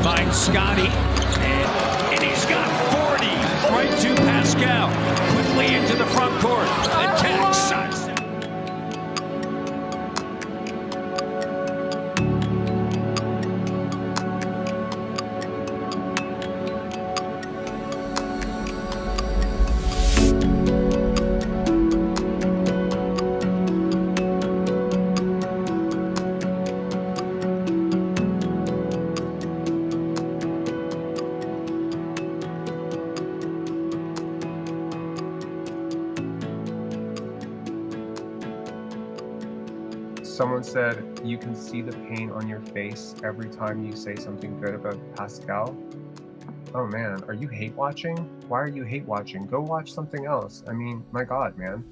Finds Scottie, and he's got 40. Right to Pascal, quickly into the front court. Attack, sidestep. Someone said you can see the pain on your face every time you say something good about Pascal. Oh man, are you hate watching? Why are you hate watching? Go watch something else. I mean, my God, man.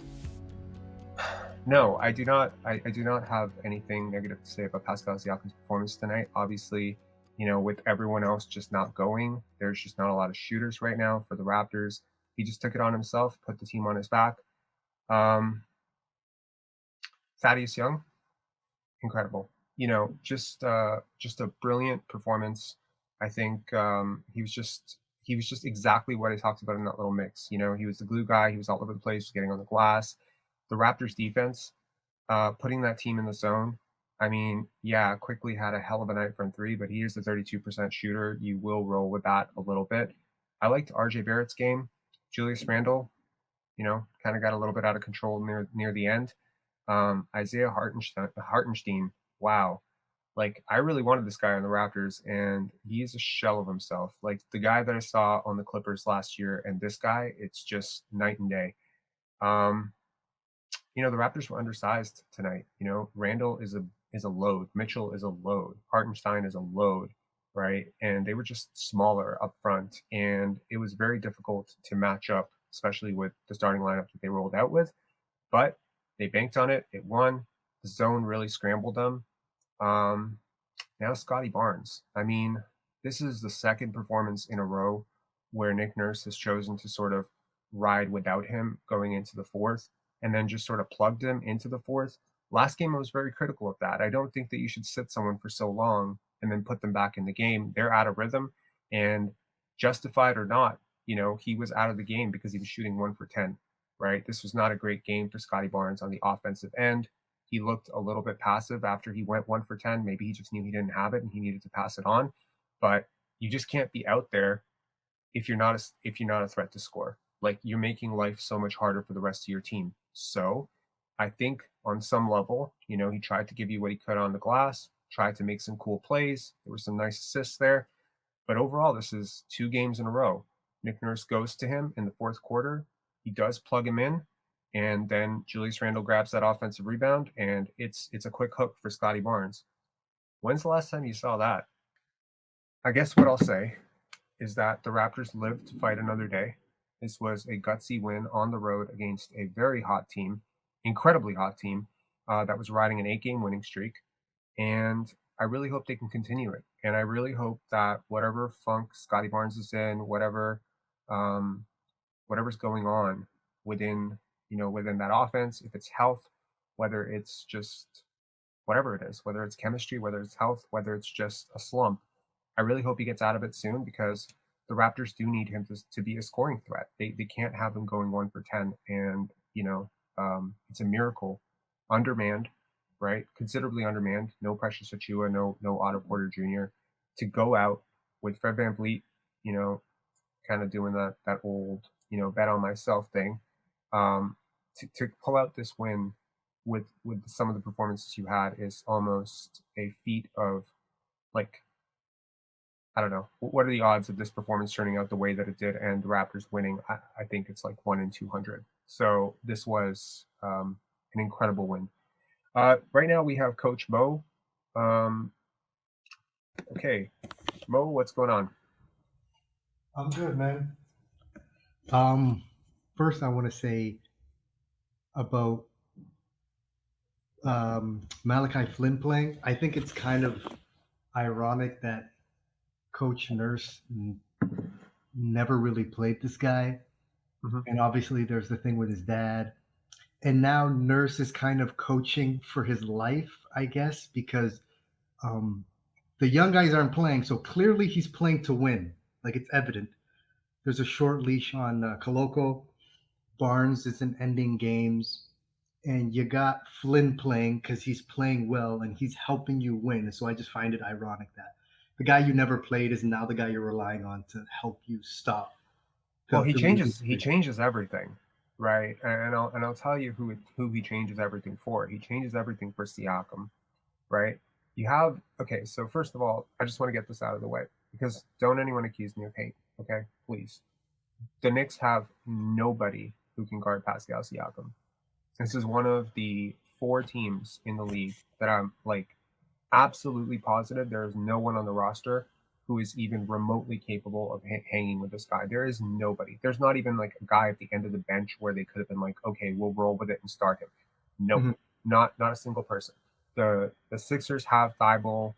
No, I do not. I do not have anything negative to say about Pascal Siakam's performance tonight. Obviously, with everyone else just not going, there's just not a lot of shooters right now for the Raptors. He just took it on himself, put the team on his back. Thaddeus Young, incredible. Just a brilliant performance. I think he was just exactly what I talked about in that little mix. He was the glue guy. He was all over the place, getting on the glass. The Raptors defense, putting that team in the zone. I mean, yeah, quickly had a hell of a night from three, but he is a 32% shooter. You will roll with that a little bit. I liked RJ Barrett's game. Julius Randle, kind of got a little bit out of control near the end. Isaiah Hartenstein, wow. Like, I really wanted this guy on the Raptors, and he's a shell of himself. Like, the guy that I saw on the Clippers last year and this guy, it's just night and day. The Raptors were undersized tonight. Randall is a load. Mitchell is a load. Hartenstein is a load, right? And they were just smaller up front, and it was very difficult to match up, especially with the starting lineup that they rolled out with. But they banked on it. It won. The zone really scrambled them. Now Scottie Barnes. I mean, this is the second performance in a row where Nick Nurse has chosen to sort of ride without him going into the fourth, and then just sort of plugged him into the fourth. Last game, I was very critical of that. I don't think that you should sit someone for so long and then put them back in the game. They're out of rhythm, and justified or not, he was out of the game because he was shooting 1 for 10. Right? This was not a great game for Scottie Barnes on the offensive end. He looked a little bit passive after he went 1 for 10. Maybe he just knew he didn't have it and he needed to pass it on. But you just can't be out there if you're not a threat to score. Like, you're making life so much harder for the rest of your team. So I think on some level, he tried to give you what he could on the glass, tried to make some cool plays. There were some nice assists there. But overall, this is 2 games in a row. Nick Nurse goes to him in the fourth quarter. He does plug him in, and then Julius Randle grabs that offensive rebound, and it's a quick hook for Scottie Barnes. When's the last time you saw that? I guess what I'll say is that the Raptors lived to fight another day. This was a gutsy win on the road against a very hot team, incredibly hot team, that was riding an 8-game winning streak, and I really hope they can continue it. And I really hope that whatever funk Scottie Barnes is in, whatever's going on within that offense, if it's health, whether it's just whatever it is, whether it's chemistry, whether it's health, whether it's just a slump, I really hope he gets out of it soon, because the Raptors do need him to be a scoring threat. They can't have him going 1 for 10, and it's a miracle. Undermanned, right? Considerably undermanned. No Precious Achiuwa, no Otto Porter Jr. To go out with Fred VanVleet, kind of doing that old bet on myself thing, to pull out this win with some of the performances you had is almost a feat of, like, I don't know, what are the odds of this performance turning out the way that it did and the Raptors winning? I think it's like 1 in 200. So this was an incredible win. Right now we have Coach Mo. Okay, Mo, what's going on? I'm good, man. First, I want to say about Malachi Flynn playing. I think it's kind of ironic that Coach Nurse never really played this guy. Mm-hmm. And obviously there's the thing with his dad. And now Nurse is kind of coaching for his life, I guess, because The young guys aren't playing, so clearly he's playing to win. Like, it's evident. There's a short leash on Koloko. Barnes isn't ending games. And you got Flynn playing because he's playing well and he's helping you win. So I just find it ironic that the guy you never played is now the guy you're relying on to help you stop. Well, he changes everything, right? And I'll tell you who he changes everything for. He changes everything for Siakam, right? Okay, so first of all, I just want to get this out of the way because don't anyone accuse me of hate, okay? Please. The Knicks have nobody who can guard Pascal Siakam. This is one of the 4 teams in the league that I'm like absolutely positive there is no one on the roster who is even remotely capable of hanging with this guy. There is nobody. There's not even like a guy at the end of the bench where they could have been like, okay, we'll roll with it and start him. Nope, not a single person. The Sixers have Thibault.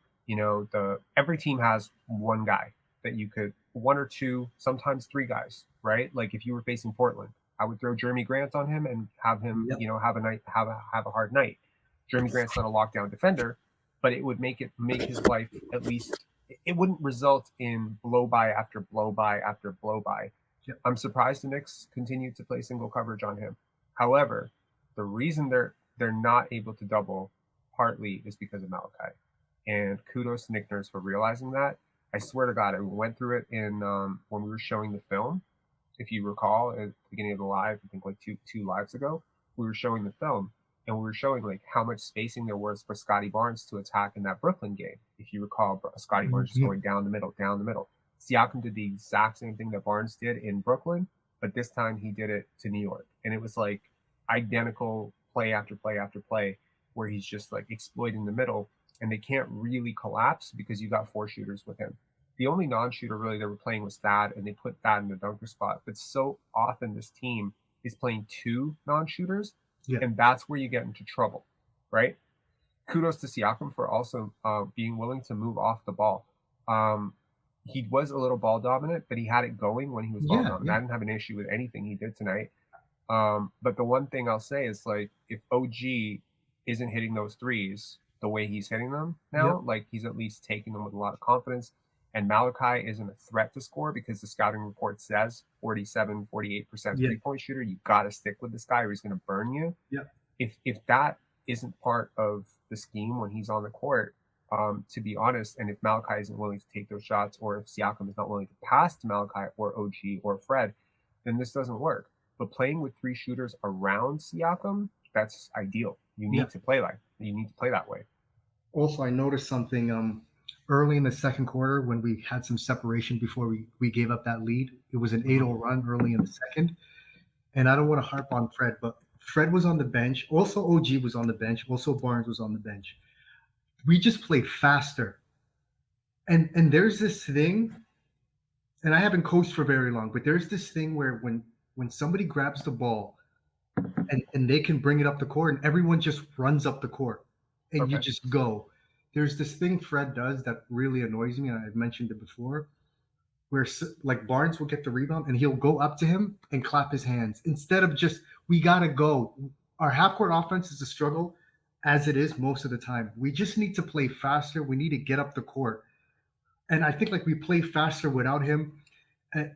Every team has one guy that you could, 1 or 2, sometimes 3 guys, right? Like if you were facing Portland, I would throw Jeremy Grant on him and have him, have a hard night. Jeremy Grant's not a lockdown defender, but it would make his life at least. It wouldn't result in blow by after blow by after blow by. Yep. I'm surprised the Knicks continue to play single coverage on him. However, the reason they're not able to double partly is because of Malachi. And kudos to Nick Nurse for realizing that. I swear to God, I went through it in when we were showing the film. If you recall, at the beginning of the live, I think like two lives ago, we were showing the film and we were showing like how much spacing there was for Scottie Barnes to attack in that Brooklyn game. If you recall, Scottie Barnes just going down the middle. Siakam did the exact same thing that Barnes did in Brooklyn, but this time he did it to New York. And it was like identical play after play after play where he's just like exploiting the middle and they can't really collapse because you got 4 shooters with him. The only non-shooter really they were playing was Thad, and they put Thad in the dunker spot. But so often this team is playing 2 non-shooters, and that's where you get into trouble, right? Kudos to Siakam for also being willing to move off the ball. He was a little ball dominant, but he had it going when he was ball dominant. I didn't have an issue with anything he did tonight. But the one thing I'll say is, like, if OG isn't hitting those threes the way he's hitting them now, like he's at least taking them with a lot of confidence, and Malachi isn't a threat to score because the scouting report says 47, 48% three-point shooter, you got to stick with this guy or he's going to burn you. If that isn't part of the scheme when he's on the court, to be honest, and if Malachi isn't willing to take those shots, or if Siakam is not willing to pass to Malachi or OG or Fred, then this doesn't work. But playing with 3 shooters around Siakam, that's ideal. You need to play that way. Also, I noticed something early in the second quarter when we had some separation before we gave up that lead. It was an 8-0 run early in the second. And I don't want to harp on Fred, but Fred was on the bench. Also, OG was on the bench. Also, Barnes was on the bench. We just played faster. And there's this thing, and I haven't coached for very long, but there's this thing where when somebody grabs the ball and they can bring it up the court and everyone just runs up the court and you just go. There's this thing Fred does that really annoys me, and I've mentioned it before, where like Barnes will get the rebound and he'll go up to him and clap his hands instead of just, we got to go. Our half-court offense is a struggle as it is most of the time. We just need to play faster. We need to get up the court. And I think like we play faster without him.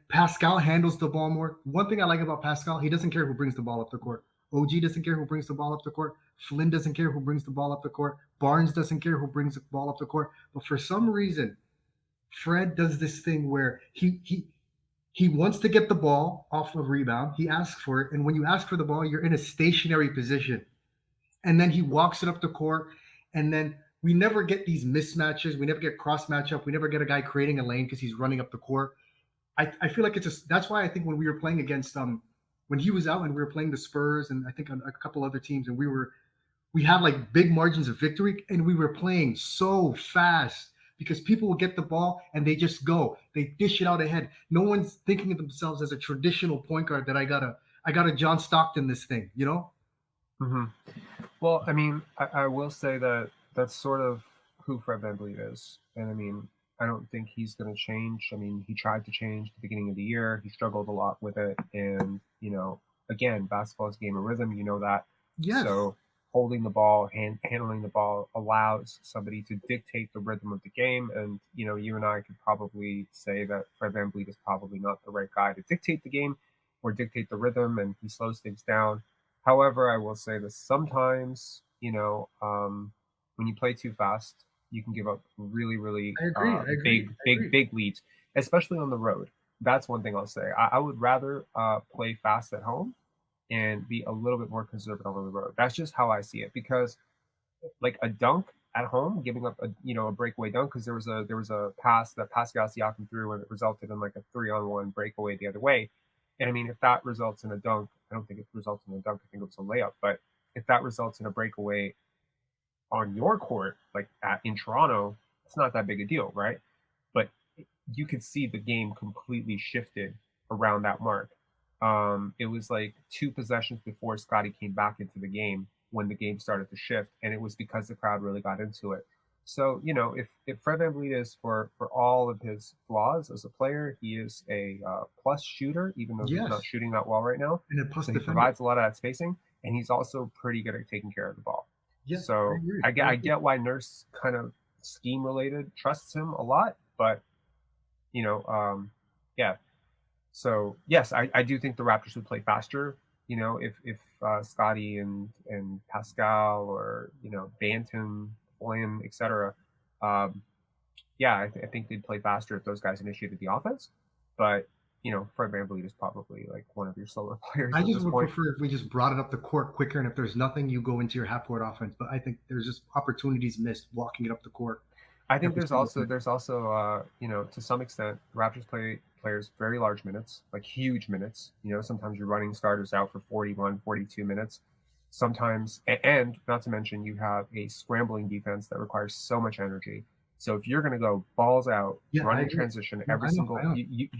Pascal handles the ball more. One thing I like about Pascal, he doesn't care who brings the ball up the court. OG doesn't care who brings the ball up the court. Flynn doesn't care who brings the ball up the court. Barnes doesn't care who brings the ball up the court. But for some reason, Fred does this thing where he wants to get the ball off a rebound. He asks for it. And when you ask for the ball, you're in a stationary position. And then he walks it up the court. And then we never get these mismatches. We never get cross matchup. We never get a guy creating a lane because he's running up the court. I feel like it's just, that's why I think when we were playing against when he was out and we were playing the Spurs and I think a couple other teams, and we had like big margins of victory, and we were playing so fast because people will get the ball and they just go. They dish it out ahead. No one's thinking of themselves as a traditional point guard that I gotta John Stockton this thing, you know? Mm-hmm. Well, I mean, I will say that that's sort of who Fred VanVleet is. And I mean, I don't think he's going to change. I mean, he tried to change at the beginning of the year. He struggled a lot with it. And, again, basketball is a game of rhythm. You know that. Yes. So holding the ball, handling the ball allows somebody to dictate the rhythm of the game. And, you and I could probably say that Fred VanVleet is probably not the right guy to dictate the game or dictate the rhythm, and he slows things down. However, I will say that sometimes, when you play too fast, you can give up really, really big leads, especially on the road. That's one thing I'll say. I would rather play fast at home and be a little bit more conservative on the road. That's just how I see it, because like a dunk at home, giving up a breakaway dunk, because there was a pass that Pascal Siakam threw and it resulted in like a 3-on-1 breakaway the other way. And I mean, if that results in a dunk, I don't think it results in a dunk. I think it was a layup. But if that results in a breakaway on your court, like in Toronto, it's not that big a deal, right? But you could see the game completely shifted around that mark. It was like 2 possessions before Scottie came back into the game when the game started to shift, and it was because the crowd really got into it. So, if Fred VanVleet is, for all of his flaws as a player, he is a plus shooter, even though he's not shooting that well right now. And a plus so he provides a lot of that spacing, and he's also pretty good at taking care of the ball. Yeah, so I get why Nurse kind of scheme related trusts him a lot, but yeah. So yes, I do think the Raptors would play faster. If Scottie and Pascal or Banton, Flynn, etc. I think they'd play faster if those guys initiated the offense. But Fred VanVleet is probably like one of your slower players. I just would prefer if we just brought it up the court quicker, and if there's nothing, you go into your half-court offense. But I think there's just opportunities missed walking it up the court. I think there's also to some extent, the Raptors play players very large minutes, like huge minutes. Sometimes you're running starters out for 41, 42 minutes. Sometimes, and not to mention, you have a scrambling defense that requires so much energy. So if you're going to go balls out, running transition, you're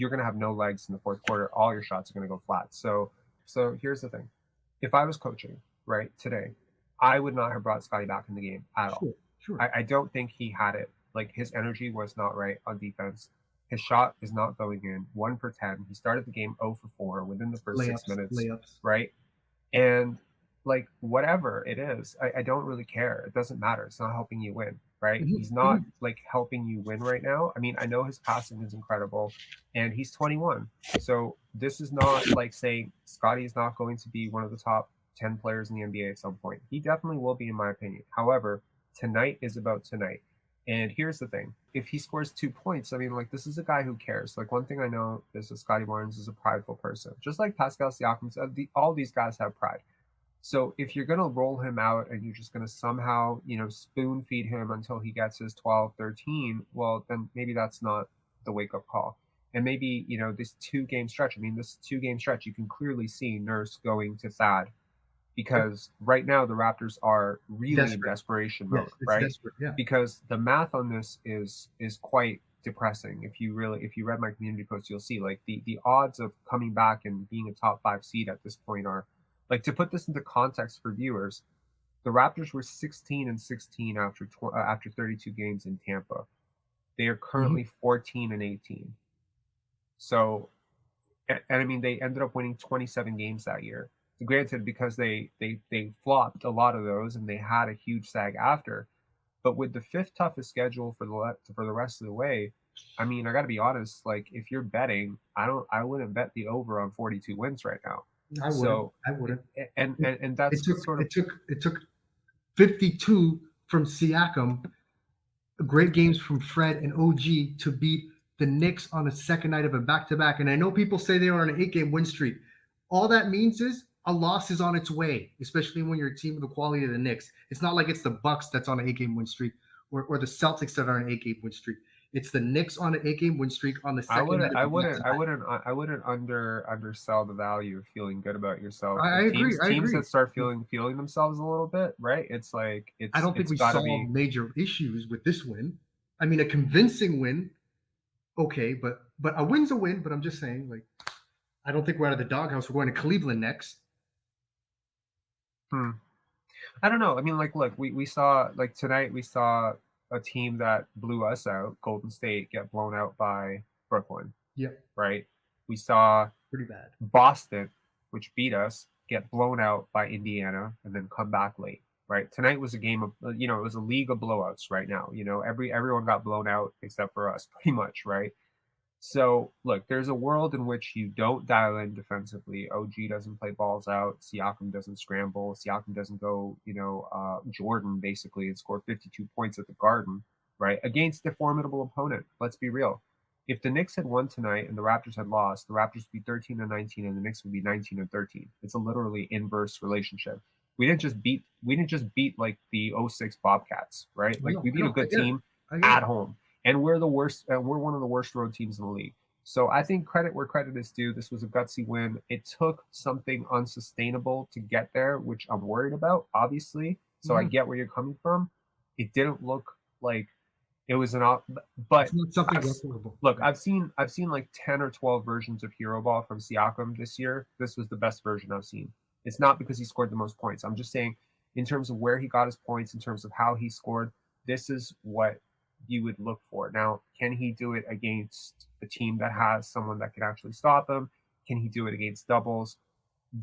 going to have no legs in the fourth quarter. All your shots are going to go flat. So here's the thing. If I was coaching, right, today, I would not have brought Scottie back in the game at all. Sure. I don't think he had it. Like, his energy was not right on defense. His shot is not going in. 1 for 10. He started the game 0 for 4 within the first 6 minutes. Layups. Right? And like, whatever it is, I don't really care. It doesn't matter. It's not helping you win, right? Mm-hmm. He's not like helping you win right now. I mean, I know his passing is incredible, and he's 21. So this is not like saying Scottie is not going to be one of the top 10 players in the NBA at some point. He definitely will be, in my opinion. However, tonight is about tonight. And here's the thing. If he scores 2 points, I mean, like, this is a guy who cares. Like, one thing I know is that Scottie Barnes is a prideful person. Just like Pascal Siakam said, all these guys have pride. So if you're going to roll him out and you're just going to somehow, spoon feed him until he gets his 12, 13, well, then maybe that's not the wake-up call. And maybe, this 2-game stretch, you can clearly see Nurse going to Thad. Because right now the Raptors are really in desperation mode, right? Yeah. Because the math on this is quite depressing. If you read my community post, you'll see like the odds of coming back and being a top 5 seed at this point are, like, to put this into context for viewers, the Raptors were 16-16 after 32 games in Tampa. They are currently 14-18. So, and I mean, they ended up winning 27 games that year. Granted, because they flopped a lot of those and they had a huge sag after, but with the 5th toughest schedule for the rest of the way, I mean, I got to be honest. Like, if you're betting, I wouldn't bet the over on 42 wins right now. I wouldn't. And that's it took 52 from Siakam, great games from Fred and OG to beat the Knicks on the second night of a back-to-back. And I know people say they are on an 8-game win streak. All that means is a loss is on its way, especially when you're a team of the quality of the Knicks. It's not like it's the Bucks that's on an 8-game win streak or the Celtics that are on an 8-game win streak. It's the Knicks on an 8-game win streak on the second night. I wouldn't undersell the value of feeling good about yourself. I agree. Teams that start feeling themselves a little bit, right? It's like I don't think we saw major issues with this win. I mean, a convincing win, okay, but a win's a win. But I'm just saying, like, I don't think we're out of the doghouse. We're going to Cleveland next. I don't know. I mean, like, look, we saw, like, tonight we saw a team that blew us out, Golden State, get blown out by Brooklyn. Yep. Right? We saw pretty bad Boston, which beat us, get blown out by Indiana and then come back late. right? Tonight was a game of, it was a league of blowouts right now. Everyone got blown out except for us, pretty much, right? So look, there's a world in which you don't dial in defensively. OG doesn't play balls out. Siakam doesn't scramble. Siakam doesn't go, Jordan basically and score 52 points at the Garden, right? Against a formidable opponent. Let's be real. If the Knicks had won tonight and the Raptors had lost, the Raptors would be 13-19 and the Knicks would be 19-13. It's a literally inverse relationship. We didn't just beat like the 06 Bobcats, right? Like we beat a good team at home. And we're the worst. We're one of the worst road teams in the league. So I think credit where credit is due. This was a gutsy win. It took something unsustainable to get there, which I'm worried about, obviously. So I get where you're coming from. It didn't look like it was but it's not something replicable. Look, I've seen like 10 or 12 versions of Hero Ball from Siakam this year. This was the best version I've seen. It's not because he scored the most points. I'm just saying, in terms of where he got his points, in terms of how he scored, this is what you would look for. Now, can he do it against a team that has someone that can actually stop him? Can he do it against doubles?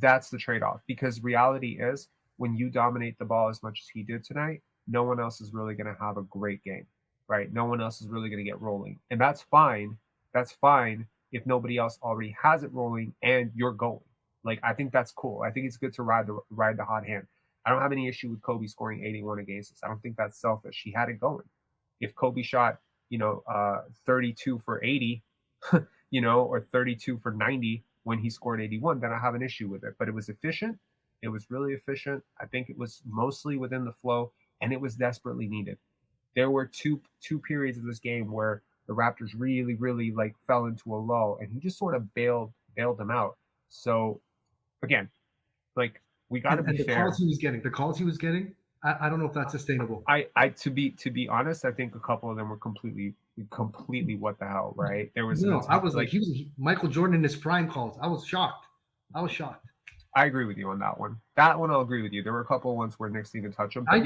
That's the trade-off, because reality is when you dominate the ball as much as he did tonight, no one else is really going to have a great game, right? No one else is really going to get rolling. And that's fine. That's fine if nobody else already has it rolling and you're going. Like, I think that's cool. I think it's good to ride the hot hand. I don't have any issue with Kobe scoring 81 against us. I don't think that's selfish. He had it going. If Kobe shot, 32 for 80, or 32 for 90 when he scored 81, then I have an issue with it. But it was efficient. It was really efficient. I think it was mostly within the flow, and it was desperately needed. There were two periods of this game where the Raptors really, really fell into a lull, and he just sort of bailed them out. So, again, we got to be fair. The calls he was getting, I don't know if that's sustainable. To be honest, I think a couple of them were completely what the hell, right? There was I was he was Michael Jordan in his prime calls. I was shocked. I agree with you on that one. That one I'll agree with you. There were a couple of ones where Knicks didn't touch them. But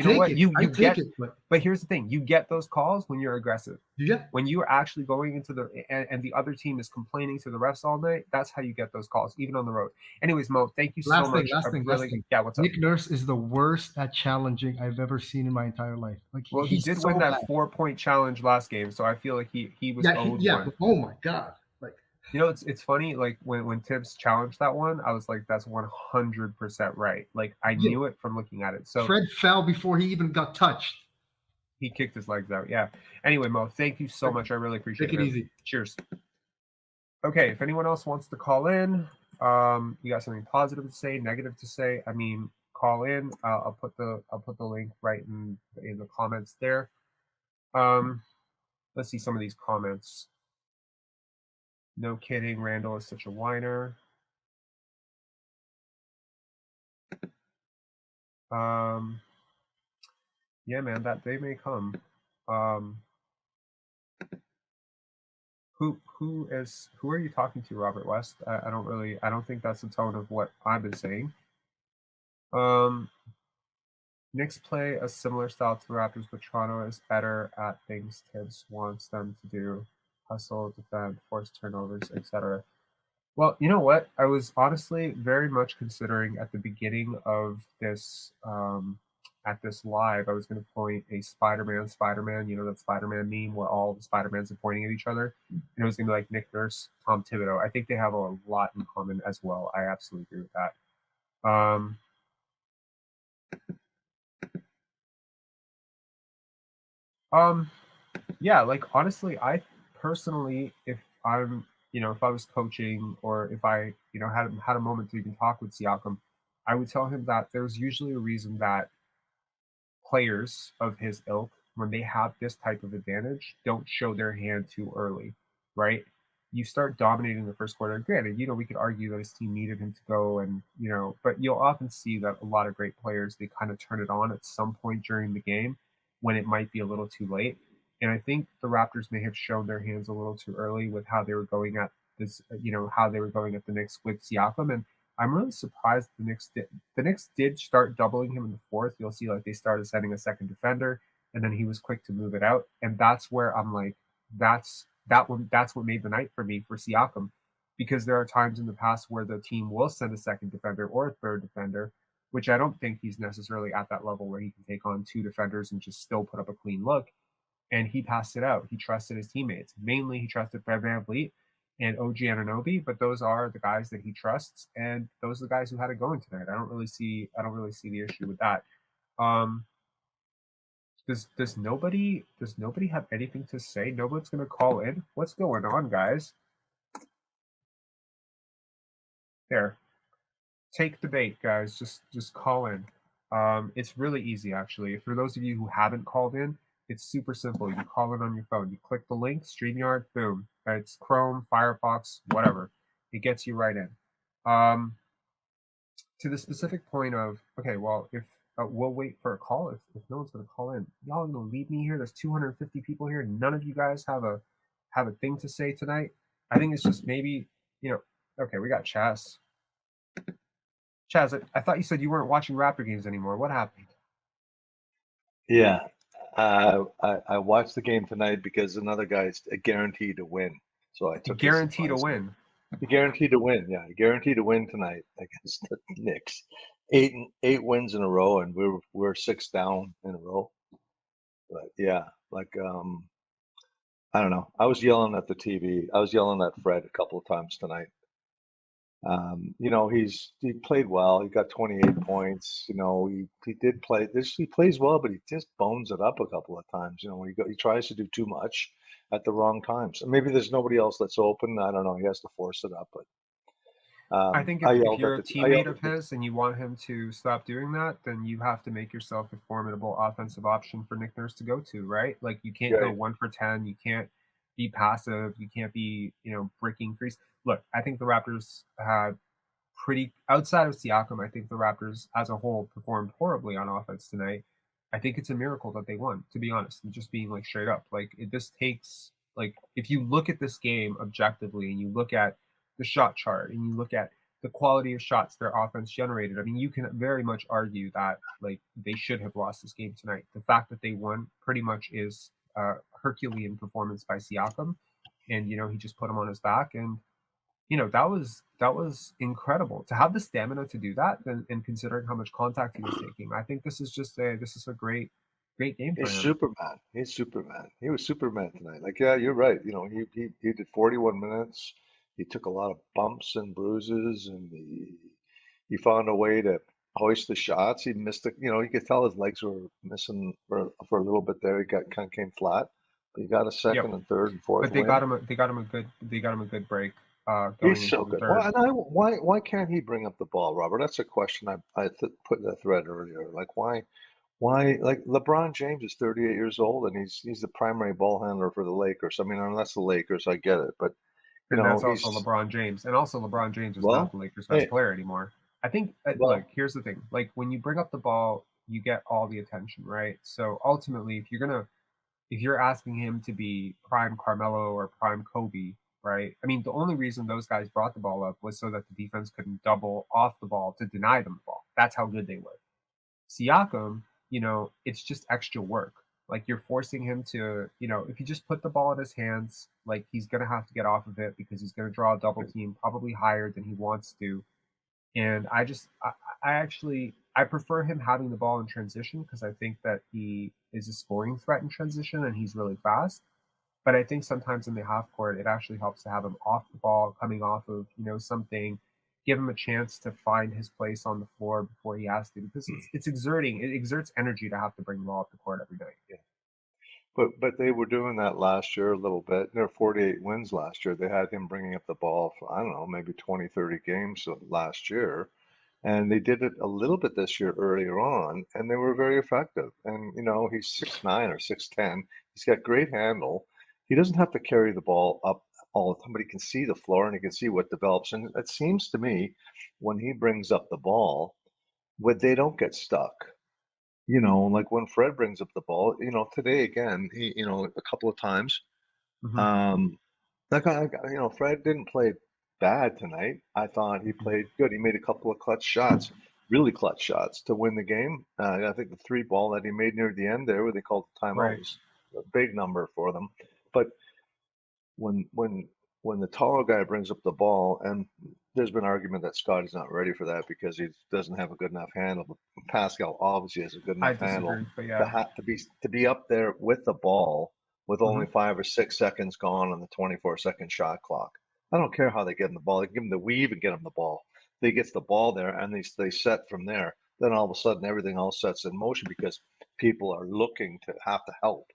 But here's the thing: you get those calls when you're aggressive. Yeah. When you are actually going into and the other team is complaining to the refs all night. That's how you get those calls, even on the road. Anyways, Mo, thank you so much. Last thing. Yeah, what's up? Nick Nurse is the worst at challenging I've ever seen in my entire life. He did win that 4-point challenge last game, so I feel like he was owed one. Oh my god. It's funny, when Tibbs challenged that one, I was like, that's 100% right. I knew it from looking at it. So Fred fell before he even got touched. He kicked his legs out, yeah. Anyway, Mo, thank you so much. I really appreciate it. Take it easy. Cheers. Okay, if anyone else wants to call in, you got something positive to say, negative to say, call in. I'll put the link right in the comments there. Let's see some of these comments. No kidding, Randle is such a whiner. Yeah, man, that day may come. Who are you talking to, Robert West? I don't think that's the tone of what I've been saying. Knicks play a similar style to the Raptors, but Toronto is better at things Tibbs wants them to do. Hustle, defend, force turnovers, etc. Well, you know what? I was honestly very much considering at the beginning of this, at this live, I was going to point a Spider-Man, that Spider-Man meme where all the Spider-Mans are pointing at each other. And it was going to be like Nick Nurse, Tom Thibodeau. I think they have a lot in common as well. I absolutely agree with that. Yeah, honestly, I personally, if I'm, if I was coaching or if I, had a moment to even talk with Siakam, I would tell him that there's usually a reason that players of his ilk, when they have this type of advantage, don't show their hand too early, right? You start dominating the first quarter. Granted, we could argue that his team needed him to go and, but you'll often see that a lot of great players, they kind of turn it on at some point during the game when it might be a little too late. And I think the Raptors may have shown their hands a little too early with how they were going at this, how they were going at the Knicks with Siakam. And I'm really surprised the Knicks did start doubling him in the fourth. You'll see they started sending a second defender, and then he was quick to move it out. And that's where I'm like, that's what made the night for me for Siakam, because there are times in the past where the team will send a second defender or a third defender, which I don't think he's necessarily at that level where he can take on 2 defenders and just still put up a clean look. And he passed it out. He trusted his teammates. Mainly, he trusted Fred VanVleet and OG Anunoby, but those are the guys that he trusts, and those are the guys who had it going tonight. I don't really see the issue with that. Does nobody have anything to say? Nobody's gonna call in. What's going on, guys? There, take the bait, guys. Just call in. It's really easy, actually. For those of you who haven't called in, it's super simple. You call in on your phone. You click the link, StreamYard, boom. It's Chrome, Firefox, whatever. It gets you right in. To the specific point of, okay, well, if we'll wait for a call if no one's going to call in. Y'all going to leave me here? There's 250 people here. None of you guys have a thing to say tonight. I think it's just maybe, okay, we got Chaz. Chaz, I thought you said you weren't watching Raptor games anymore. What happened? Yeah, I watched the game tonight because another guy's guaranteed to win. So I took guaranteed to win. Guaranteed to win, yeah. Guaranteed to win tonight against the Knicks. 8 wins in a row, and we're 6 down in a row. But yeah, I don't know. I was yelling at the TV. I was yelling at Fred a couple of times tonight. He played well. He got 28 points. He did play this. He plays well, but he just bones it up a couple of times. He tries to do too much at the wrong times. And maybe there's nobody else that's open. I don't know. He has to force it up. But I think if you're a teammate of his and you want him to stop doing that, then you have to make yourself a formidable offensive option for Nick Nurse to go to, right? Like, you can't go 1 for 10. You can't be passive. You can't be, breaking threes. Look, I think the Raptors had outside of Siakam, I think the Raptors as a whole performed horribly on offense tonight. I think it's a miracle that they won, to be honest, and just being straight up. This takes, if you look at this game objectively and you look at the shot chart and you look at the quality of shots their offense generated, I mean, you can very much argue that they should have lost this game tonight. The fact that they won pretty much is Herculean performance by Siakam, and he just put him on his back, and that was incredible to have the stamina to do that, and considering how much contact he was taking. I think this is a great game for him. Superman. He's Superman. He was Superman tonight. Yeah, you're right. He did 41 minutes. He took a lot of bumps and bruises, and he found a way to hoist the shots. He missed it. You could tell his legs were missing for a little bit there. He kind of came flat. But he got a second and third and fourth. But they got him a good break. He's so good. Why can't he bring up the ball, Robert? That's a question I put in the thread earlier. Why? LeBron James is 38 years old and he's the primary ball handler for the Lakers. I mean, unless the Lakers, I get it, but that's also LeBron James, and also LeBron James is not the Lakers' best player anymore. I think. Look, here's the thing: when you bring up the ball, you get all the attention, right? So ultimately, if you're asking him to be prime Carmelo or prime Kobe, right? I mean, the only reason those guys brought the ball up was so that the defense couldn't double off the ball to deny them the ball. That's how good they were. Siakam, it's just extra work. You're forcing him to, if you just put the ball in his hands, he's going to have to get off of it because he's going to draw a double team probably higher than he wants to. And I prefer him having the ball in transition because I think that he is a scoring threat in transition and he's really fast. But I think sometimes in the half court, it actually helps to have him off the ball, coming off of, something, give him a chance to find his place on the floor before he has to, because it exerts energy to have to bring the ball up the court every night. Yeah. But they were doing that last year a little bit. There were 48 wins last year. They had him bringing up the ball for, I don't know, maybe 20, 30 games last year. And they did it a little bit this year earlier on, and they were very effective. And, he's 6'9" or 6'10". He's got great handle. He doesn't have to carry the ball up all the time, but he can see the floor and he can see what develops. And it seems to me when he brings up the ball, they don't get stuck. When Fred brings up the ball, today again, he, a couple of times, Fred didn't play bad tonight. I thought he played good. He made a couple of clutch shots, really clutch shots to win the game. I think the 3 ball that he made near the end there, where they called the timeout, was a big number for them. But when the taller guy brings up the ball, and there's been argument that Scottie's not ready for that because he doesn't have a good enough handle. But Pascal obviously has a good I enough handle disagree, but yeah. to be up there with the ball with only Mhm. 5 or 6 seconds gone on the 24-second shot clock. I don't care how they get him the ball. They give him we even get him the ball. They gets the ball there and they set from there. Then all of a sudden everything else sets in motion because people are looking to have to help,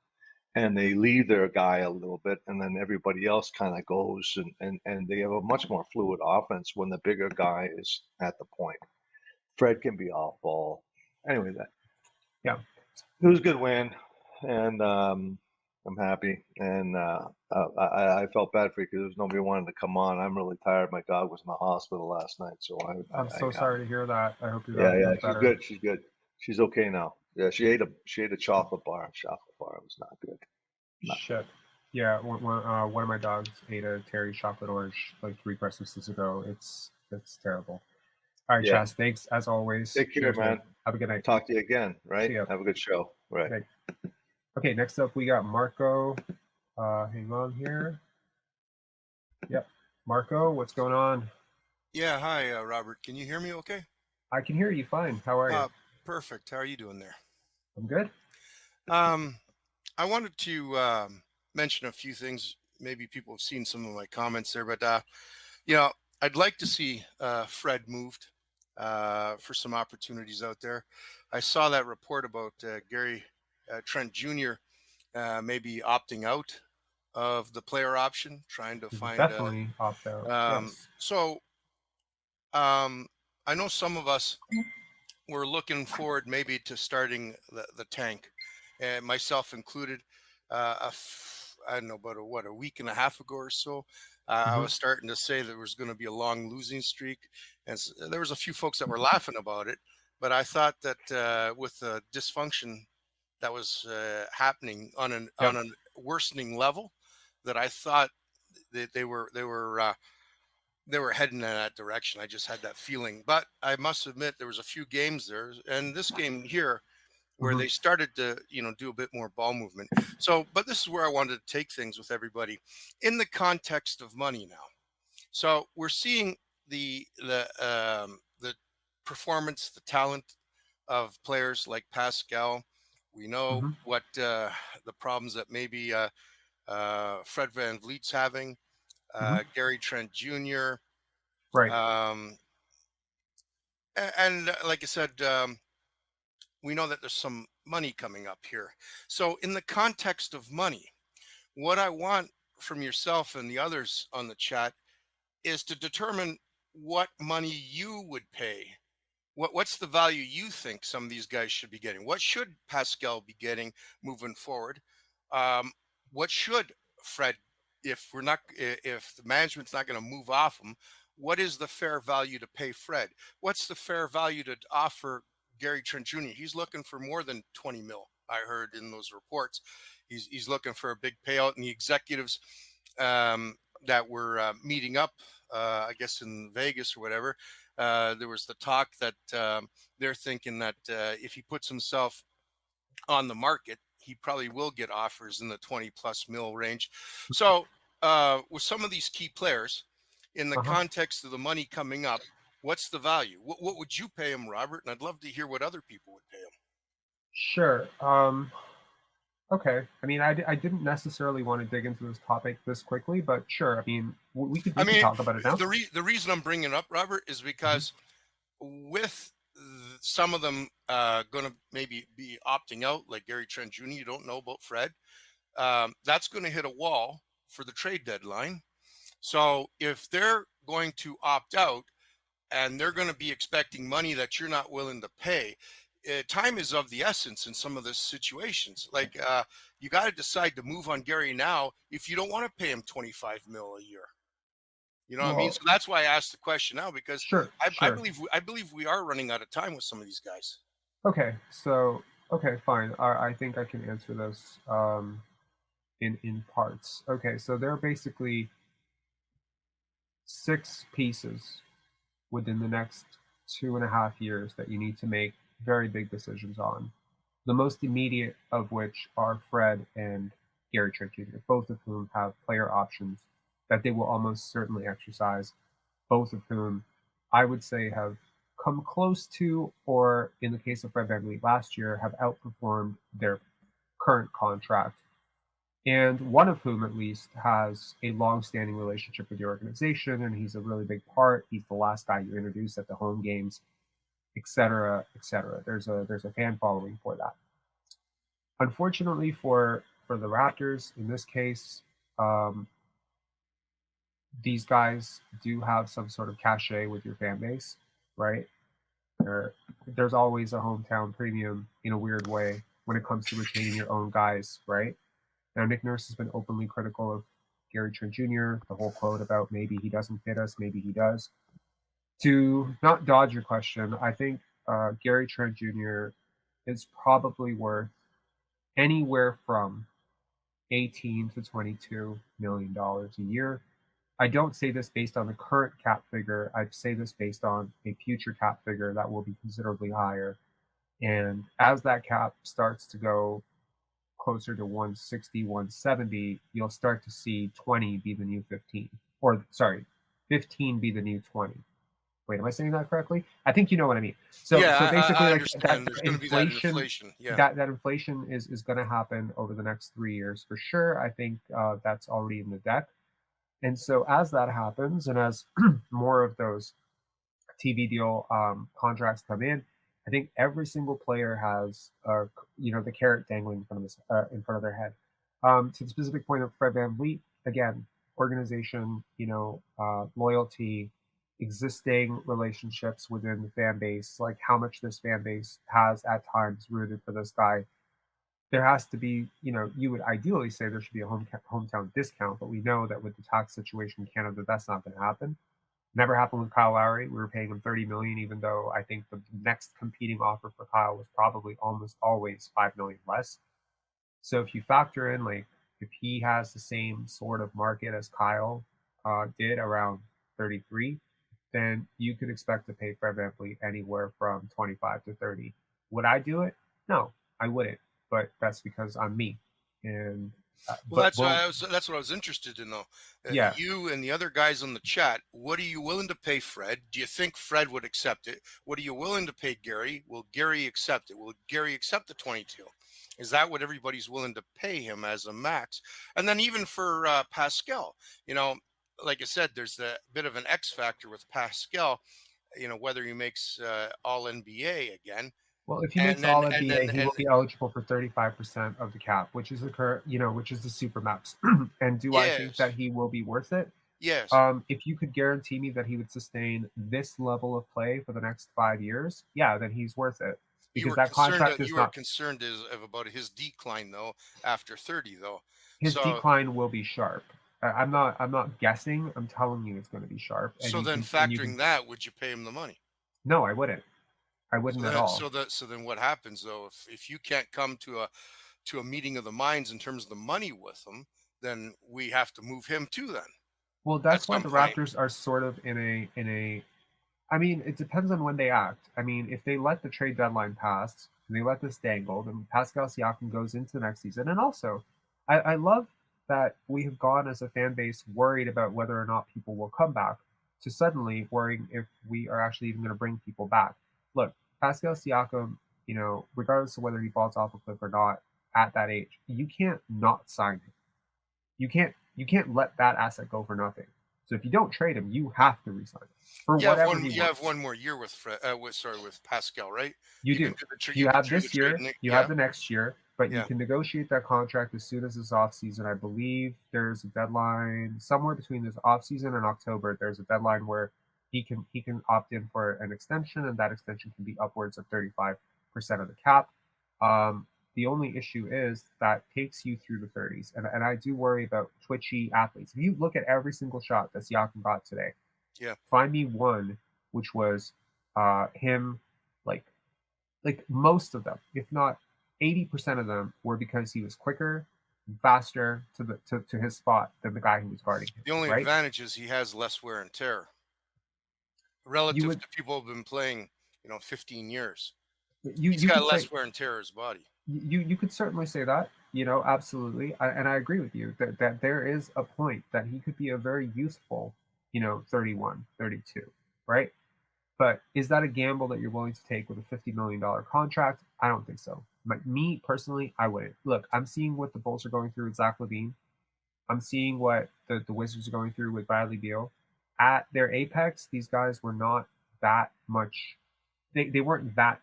and they leave their guy a little bit, and then everybody else kind of goes, and they have a much more fluid offense when the bigger guy is at the point. Fred can be off ball. Anyway, Yeah. it was a good win, and I'm happy. And I felt bad for you because there's nobody wanted to come on. I'm really tired. My dog was in the hospital last night, so I'm so sorry to hear that. I hope your yeah, dog yeah, feels she's better. good. She's good. She's okay now. Yeah, she ate a chocolate bar. Chocolate bar was not good. Shit. Yeah, one of my dogs ate a Terry chocolate orange like 3 Christmases ago. It's terrible. All right, Yeah. Chaz, thanks as always. Take care, Cheers, man. Have a good night. Talk to you again, right? See ya. Have a good show. Right. Okay, next up we got Marco. Hang on here. Yep. Marco, what's going on? Yeah, hi, Robert. Can you hear me okay? I can hear you fine. How are you? Perfect. How are you doing there? I'm good. I wanted to mention a few things. Maybe people have seen some of my comments there, but I'd like to see Fred moved for some opportunities out there. I saw that report about Gary Trent Jr. Maybe opting out of the player option, trying to find Definitely opt out. Yes. So I know some of us were looking forward maybe to starting the tank, and myself included. I don't know, about a week and a half ago or so, I was starting to say there was going to be a long losing streak, and there was a few folks that were laughing about it. But I thought that with the dysfunction that was happening on a worsening level, that I thought that they were heading in that direction. I just had that feeling. But I must admit there was a few games there, and this game here, where they started to, do a bit more ball movement. So, but this is where I wanted to take things with everybody in the context of money now. So we're seeing the performance, the talent of players like Pascal. We know what the problems that maybe Fred VanVleet's having, Gary Trent Jr. Right. And like I said, we know that there's some money coming up here. So in the context of money, what I want from yourself and the others on the chat is to determine what money you would pay. What's the value you think some of these guys should be getting? What should Pascal be getting moving forward? What should Fred, if the management's not going to move off him, what is the fair value to pay Fred? What's the fair value to offer Gary Trent Jr.? He's looking for more than 20 mil. I heard in those reports, he's looking for a big payout. And the executives that were meeting up, I guess in Vegas or whatever, there was the talk that they're thinking that if he puts himself on the market, he probably will get offers in the 20+ mil range. So with some of these key players, in the context of the money coming up, what's the value? What would you pay him, Robert? And I'd love to hear what other people would pay him. Sure. Okay. I mean, I didn't necessarily want to dig into this topic this quickly, but sure. I mean, we could talk about it now. The reason I'm bringing it up, Robert, is because with some of them going to maybe be opting out, like Gary Trent Jr., you don't know about Fred. That's going to hit a wall for the trade deadline. So if they're going to opt out and they're going to be expecting money that you're not willing to pay, time is of the essence in some of the situations. Like you got to decide to move on Gary now if you don't want to pay him 25 mil a year. You know what I mean? So that's why I asked the question now, because I believe we are running out of time with some of these guys. Okay, so fine. I think I can answer this in parts. Okay, so there are basically 6 pieces within the next 2.5 years that you need to make very big decisions on. The most immediate of which are Fred and Gary Trent Jr., both of whom have player options that they will almost certainly exercise both of whom I would say have come close to, or in the case of Fred VanVleet last year, have outperformed their current contract. And one of whom, at least, has a long-standing relationship with the organization, and he's a really big part. He's the last guy you introduce at the home games, et cetera, et cetera. There's a fan following for that. Unfortunately for the Raptors, in this case, these guys do have some sort of cachet with your fan base, right? There's always a hometown premium in a weird way when it comes to retaining your own guys, right? Now, Nick Nurse has been openly critical of Gary Trent Jr., the whole quote about maybe he doesn't fit us, maybe he does. To not dodge your question, I think Gary Trent Jr. is probably worth anywhere from $18 to $22 million a year. I don't say this based on the current cap figure. I say this based on a future cap figure that will be considerably higher. And as that cap starts to go closer to 160, 170, you'll start to see 20 be the new 15. Or, sorry, 15 be the new 20. Wait, am I saying that correctly? I think you know what I mean. So, Yeah, so basically, I like, understand. There's going to be that inflation. Yeah. That inflation is going to happen over the next 3 years for sure. I think that's already in the deck. And so as that happens, and as more of those TV deal contracts come in, I think every single player has, the carrot dangling in front of their head. To the specific point of Fred VanVleet, again, organization, loyalty, existing relationships within the fan base, like how much this fan base has at times rooted for this guy. There has to be, you would ideally say there should be a hometown discount, but we know that with the tax situation in Canada, that's not going to happen. Never happened with Kyle Lowry. We were paying him $30 million, even though I think the next competing offer for Kyle was probably almost always $5 million less. So if you factor in, like, if he has the same sort of market as Kyle did around 33, then you could expect to pay Fred VanVleet anywhere from 25 to 30. Would I do it? No, I wouldn't. But that's because I'm me. And that's what I was interested in, though. Yeah. You and the other guys on the chat, what are you willing to pay Fred? Do you think Fred would accept it? What are you willing to pay Gary? Will Gary accept it? Will Gary accept the 22? Is that what everybody's willing to pay him as a max? And then even for Pascal, like I said, there's a bit of an X factor with Pascal, whether he makes all NBA again. Well, if he makes all NBA, he will be eligible for 35% of the cap, which is which is the super max. And I think that he will be worth it? Yes. If you could guarantee me that he would sustain this level of play for the next 5 years, yeah, then he's worth it. Because that contract is you were concerned about his decline though after 30 though. His decline will be sharp. I'm not guessing. I'm telling you, it's going to be sharp. So then, factoring that, would you pay him the money? No, I wouldn't. I wouldn't at all. So then what happens though if you can't come to a meeting of the minds in terms of the money with him, then we have to move him too then. Well, that's why the Raptors are sort of in a I mean, it depends on when they act. I mean, if they let the trade deadline pass and they let this dangle, then Pascal Siakam goes into the next season. And also, I love that we have gone as a fan base worried about whether or not people will come back to suddenly worrying if we are actually even going to bring people back. Look, Pascal Siakam, regardless of whether he falls off a cliff or not at that age, you can't not sign him. You can't let that asset go for nothing. So if you don't trade him, you have to resign him for whatever he wants. You have one more year with Pascal, right? You do. You have this year. You have the next year, but you can negotiate that contract as soon as this offseason. I believe there's a deadline somewhere between this offseason and October. There's a deadline where he can opt in for an extension, and that extension can be upwards of 35% of the cap. The only issue is that takes you through the 30s. And I do worry about twitchy athletes. If you look at every single shot that Siakam got today, find me one which was him, like most of them, if not 80% of them, were because he was quicker, faster to his spot than the guy who was guarding him. The only advantage is he has less wear and tear relative to people who've been playing, 15 years. He's got less wear and tear in his body. You could certainly say that, absolutely. And I agree with you that there is a point that he could be a very useful, 31, 32, right? But is that a gamble that you're willing to take with a $50 million contract? I don't think so. But me personally, I wouldn't. Look, I'm seeing what the Bulls are going through with Zach LaVine. I'm seeing what the Wizards are going through with Bradley Beal. At their apex, these guys were not that much. They weren't that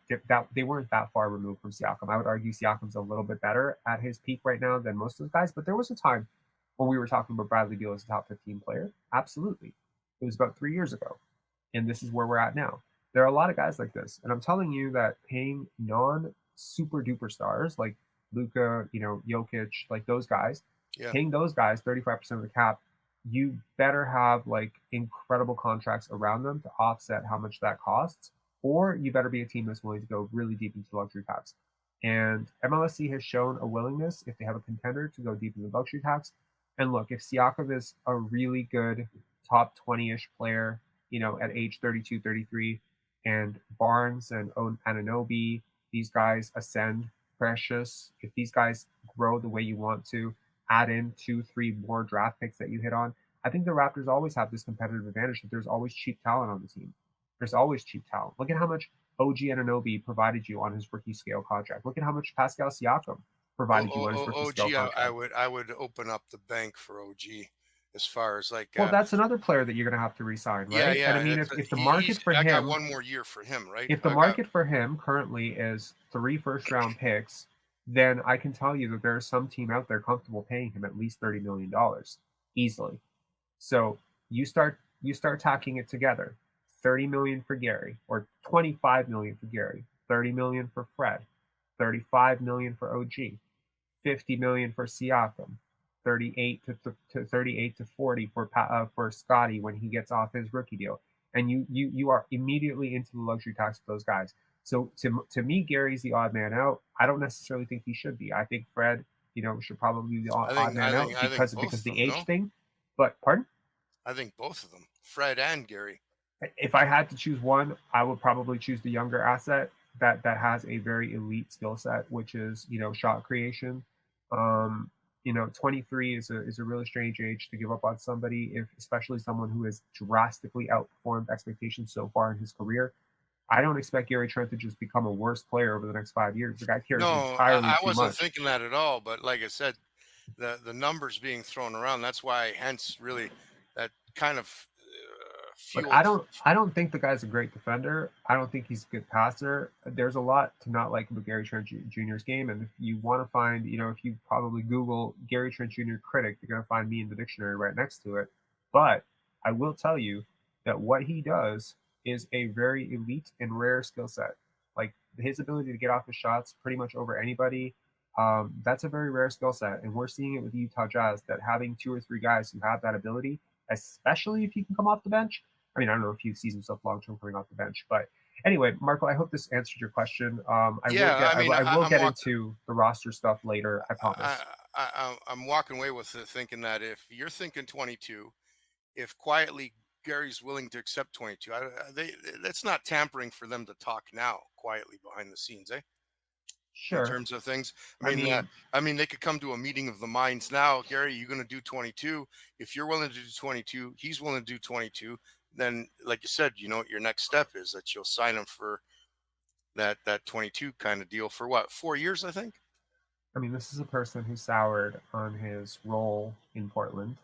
far removed from Siakam. I would argue Siakam's a little bit better at his peak right now than most of those guys. But there was a time when we were talking about Bradley Beal as a top 15 player. Absolutely, it was about 3 years ago, and this is where we're at now. There are a lot of guys like this, and I'm telling you that paying non-super duper stars like Luka, Jokic, like those guys, paying those guys 35% of the cap, you better have like incredible contracts around them to offset how much that costs, or you better be a team that's willing to go really deep into luxury tax. And MLSC has shown a willingness, if they have a contender, to go deep into luxury tax. And look, if Siakam is a really good top 20-ish player, at age 32, 33, and Barnes and Anunoby, these guys ascend, Precious, if these guys grow the way you want to, add in 2-3 more draft picks that you hit on, I think the Raptors always have this competitive advantage that there's always cheap talent on the team. There's always cheap talent. Look at how much OG Anunoby provided you on his rookie scale contract. Look at how much Pascal Siakam provided you on his rookie scale contract. I would open up the bank for OG as far as like. Well, that's another player that you're going to have to re-sign, right? Yeah. And I mean, if the market for him, I got one more year for him, right? If the market for him currently is 3 first-round picks, then I can tell you that there's some team out there comfortable paying him at least $30 million easily. So you start tacking it together. 30 million for Gary, or 25 million for Gary, 30 million for Fred, 35 million for OG, 50 million for Siakam, 38 to 40 for Scottie when he gets off his rookie deal, and you are immediately into the luxury tax of those guys. So to me, Gary's the odd man out. I don't necessarily think he should be. I think Fred, should probably be the odd man out because of the age thing. But pardon? I think both of them, Fred and Gary. If I had to choose one, I would probably choose the younger asset that has a very elite skill set, which is shot creation. 23 is a really strange age to give up on somebody, especially someone who has drastically outperformed expectations so far in his career. I don't expect Gary Trent to just become a worse player over the next 5 years. The guy cares entirely too much. I wasn't thinking that at all. But like I said, the numbers being thrown around, that's why, hence, really, that kind of. But I don't think the guy's a great defender. I don't think he's a good passer. There's a lot to not like about Gary Trent Jr.'s game. And if you want to find, if you probably Google Gary Trent Jr. critic, you're going to find me in the dictionary right next to it. But I will tell you that what he does is a very elite and rare skill set. Like his ability to get off his shots pretty much over anybody. That's a very rare skill set. And we're seeing it with the Utah Jazz, that having 2 or 3 guys who have that ability, especially if you can come off the bench. I mean, I don't know if he sees himself long-term coming off the bench, but anyway, Marco, I hope this answered your question. I will get into the roster stuff later. I promise. I'm walking away with it thinking that if you're thinking 22, if quietly Gary's willing to accept 22, that's not tampering for them to talk now quietly behind the scenes, eh? Sure. In terms of things, I mean, they could come to a meeting of the minds now. Gary, you're going to do 22. If you're willing to do 22, he's willing to do 22. Then, like you said, your next step is that you'll sign him for that 22 kind of deal for what, 4 years, I think. I mean, this is a person who soured on his role in Portland,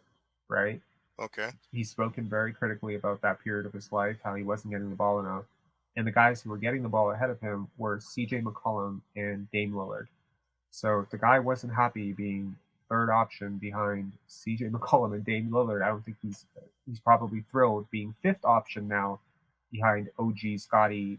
right? Okay. He's spoken very critically about that period of his life, how he wasn't getting the ball enough. And the guys who were getting the ball ahead of him were CJ McCollum and Dame Lillard. So if the guy wasn't happy being third option behind CJ McCollum and Dame Lillard, I don't think he's probably thrilled being fifth option now behind OG, Scottie.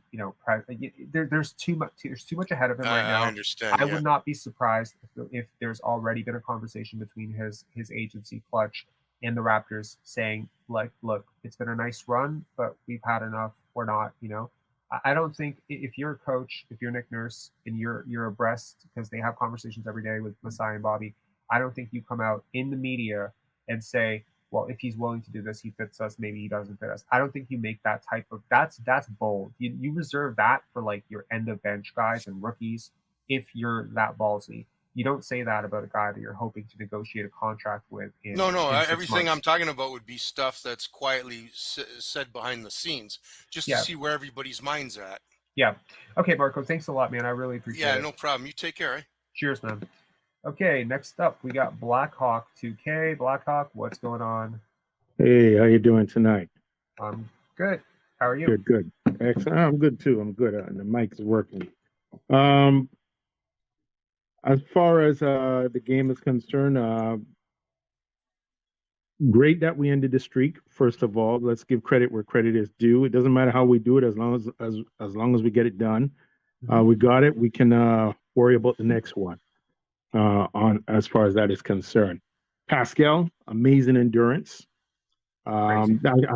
There's too much ahead of him right now. I understand. I would not be surprised if there's already been a conversation between his agency Clutch and the Raptors saying, like, look, it's been a nice run, but we've had enough. We're not, I don't think if you're a coach, if you're Nick Nurse and you're abreast, because they have conversations every day with Masai and Bobby, I don't think you come out in the media and say, well, if he's willing to do this, he fits us, maybe he doesn't fit us. I don't think you make that type of, that's bold. You reserve that for like your end of bench guys and rookies if you're that ballsy. You don't say that about a guy that you're hoping to negotiate a contract with in No, in 6 everything I'm months. talking about would be stuff that's quietly said behind the scenes, just to Yeah. see where everybody's mind's at. Yeah. Okay, Marco, thanks a lot, man. I really appreciate Yeah, it. no problem. You take care, eh? Cheers, man. Okay, next up we got Blackhawk 2K. Blackhawk, what's going on? Hey, how you doing tonight? I'm good. How are you? Good, good. Excellent. I'm good too. I'm good. The mic's working. As far as the game is concerned, great that we ended the streak. First of all, let's give credit where credit is due. It doesn't matter how we do it, as long as we get it done. We got it. We can worry about the next one. On as far as that is concerned, Pascal, amazing endurance. I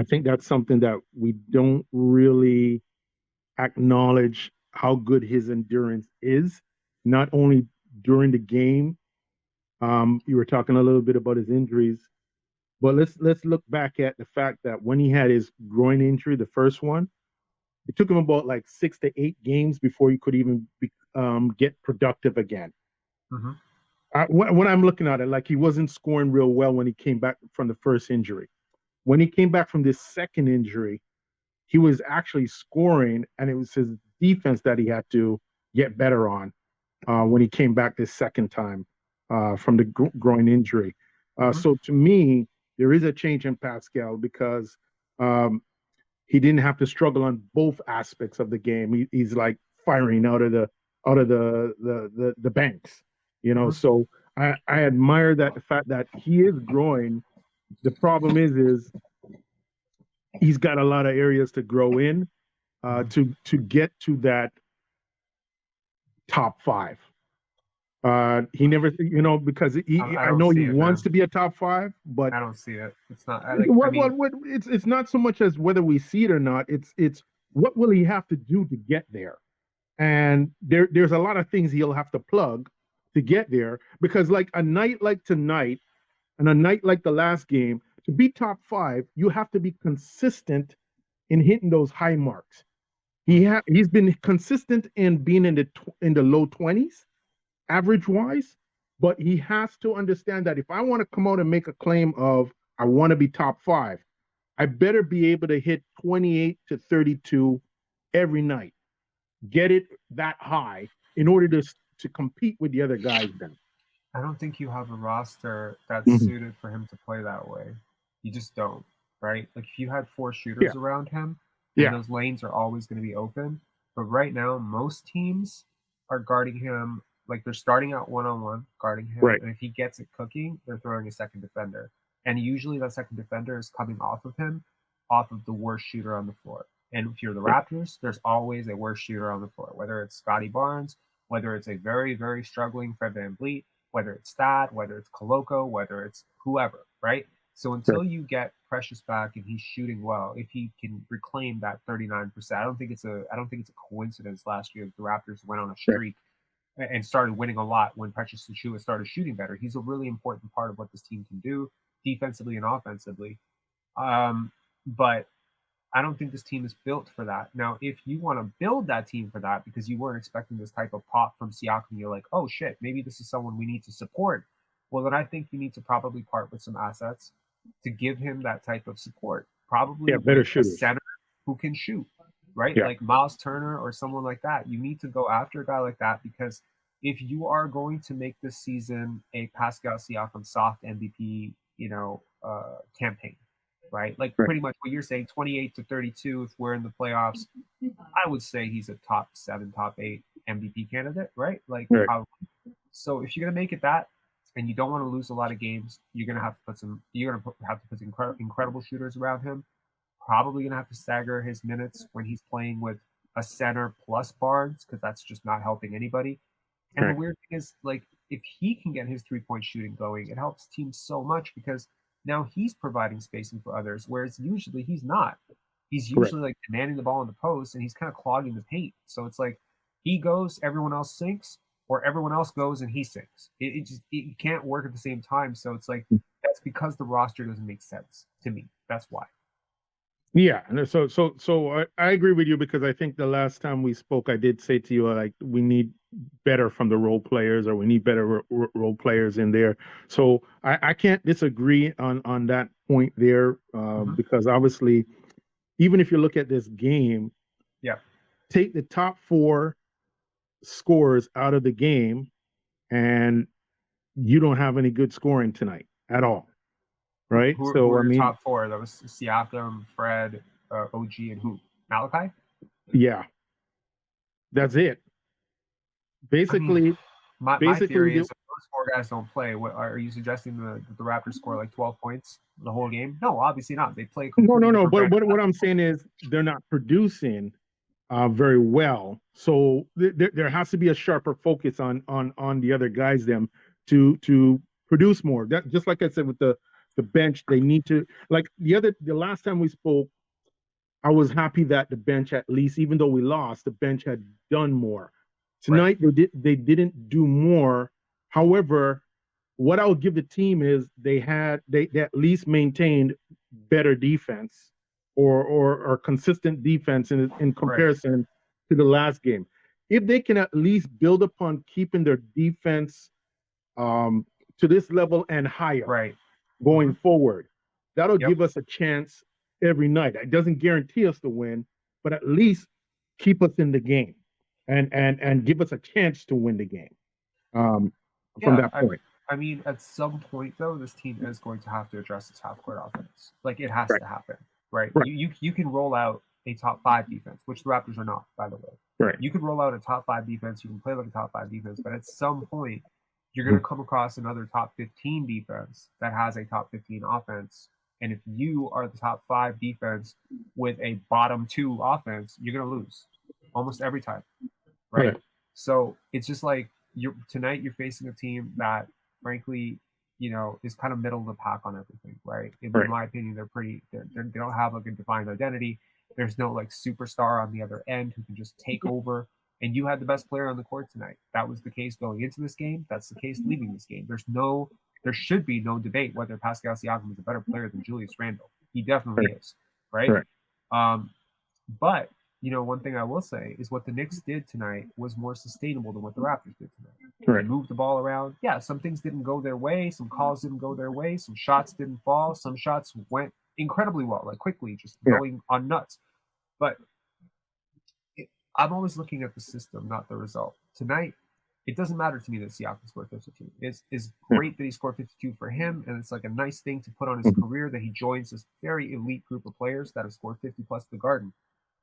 think that's something that we don't really acknowledge how good his endurance is. Not only during the game, you were talking a little bit about his injuries, but let's look back at the fact that when he had his groin injury, the first one, it took him about like 6 to 8 games before he could even get productive again. When I'm looking at it, like he wasn't scoring real well when he came back from the first injury. When he came back from this second injury, he was actually scoring, and it was his defense that he had to get better on when he came back this second time from the groin injury. So to me, there is a change in Pascal because he didn't have to struggle on both aspects of the game. He's like firing out of the banks, you know. So I admire that, the fact that he is growing. The problem is he's got a lot of areas to grow in to get to that top 5. He never, because I know he wants to be a top 5, but I don't see it. It's not. It's not so much as whether we see it or not. It's what will he have to do to get there, and there's a lot of things he'll have to plug to get there. Because like a night like tonight, and a night like the last game, to be top 5, you have to be consistent in hitting those high marks. He's been consistent in being in the low 20s, average wise, but he has to understand that if I want to come out and make a claim of I want to be top 5, I better be able to hit 28 to 32 every night, get it that high in order to compete with the other guys then. I don't think you have a roster that's suited for him to play that way. You just don't, right? Like if you had 4 shooters around him, then those lanes are always going to be open. But right now, most teams are guarding him, like they're starting out one-on-one, guarding him. Right. And if he gets it cooking, they're throwing a second defender. And usually that second defender is coming off of him, off of the worst shooter on the floor. And if you're the Raptors, there's always a worst shooter on the floor, whether it's Scottie Barnes, whether it's a very, very struggling Fred VanVleet, whether it's Thad, whether it's Koloko, whether it's whoever, right? So until you get Precious back and he's shooting well, if he can reclaim that 39%, I don't think it's a coincidence last year that the Raptors went on a streak and started winning a lot when Precious Achiuwa started shooting better. He's a really important part of what this team can do defensively and offensively. But I don't think this team is built for that. Now, if you want to build that team for that because you weren't expecting this type of pop from Siakam, you're like, oh shit, maybe this is someone we need to support. Well, then I think you need to probably part with some assets to give him that type of support. Probably better shooters, a center who can shoot, right? Like Miles Turner or someone like that. You need to go after a guy like that because if you are going to make this season a Pascal Siakam soft MVP, campaign, right? Like pretty much what you're saying, 28 to 32, if we're in the playoffs, I would say he's a top 7, top 8 MVP candidate, right? Like, so if you're going to make it that, and you don't want to lose a lot of games, you're going to have to put incredible shooters around him. Probably going to have to stagger his minutes when he's playing with a center plus Barnes, because that's just not helping anybody. And the weird thing is, like, if he can get his 3-point shooting going, it helps teams so much because now he's providing spacing for others, whereas usually he's not. He's usually like demanding the ball in the post and he's kind of clogging the paint. So it's like he goes, everyone else sinks, or everyone else goes and he sinks. It can't work at the same time. So it's like that's because the roster doesn't make sense to me. That's why. Yeah, and I agree with you, because I think the last time we spoke, I did say to you, like, we need better from the role players, or we need better role players in there. So I can't disagree on that point there, because obviously, even if you look at this game, Yeah. take the top four scores out of the game, and you don't have any good scoring tonight at all, right? Who So were I your mean, top four? That was Siakam, Fred, OG, and who? Malachi? yeah, that's it. Basically, My basically, theory is if those four guys don't play, what are you suggesting the Raptors score like 12 points the whole game? No, obviously not. They play completely no. different But brand of what I'm saying is they're not producing very well. So there has to be a sharper focus on the other guys, them, to produce more. That, just like I said with the bench, they need to, like the last time we spoke, I was happy that the bench, at least, even though we lost, the bench had done more. Tonight they didn't do more. However, what I would give the team is they at least maintained better defense, or consistent defense in comparison to the last game. If they can at least build upon keeping their defense to this level and higher going forward, that'll give us a chance every night. It doesn't guarantee us to win, but at least keep us in the game, and give us a chance to win the game. From that point. I mean, at some point though, this team is going to have to address its half-court offense. Like, it has to happen, right? You can roll out a top 5 defense, which the Raptors are not, by the way. Right. You can roll out a top 5 defense. You can play like a top 5 defense, but at some point, you're going to come across another top 15 defense that has a top 15 offense. And if you are the top 5 defense with a bottom 2 offense, you're going to lose almost every time, right? So it's just like tonight you're facing a team that, frankly, is kind of middle of the pack on everything, right? In my opinion, they don't have like a defined identity. There's no like superstar on the other end who can just take over. And you had the best player on the court tonight. That was the case going into this game. That's the case leaving this game. There should be no debate whether Pascal Siakam is a better player than Julius Randle. He definitely is, right? But one thing I will say is what the Knicks did tonight was more sustainable than what the Raptors did tonight. They moved the ball around. Yeah, some things didn't go their way. Some calls didn't go their way. Some shots didn't fall. Some shots went incredibly well, like quickly, just going on nuts. But I'm always looking at the system, not the result. Tonight, it doesn't matter to me that Siakam scored 52. It's great that he scored 52 for him, and it's like a nice thing to put on his career that he joins this very elite group of players that have scored 50 plus at the Garden.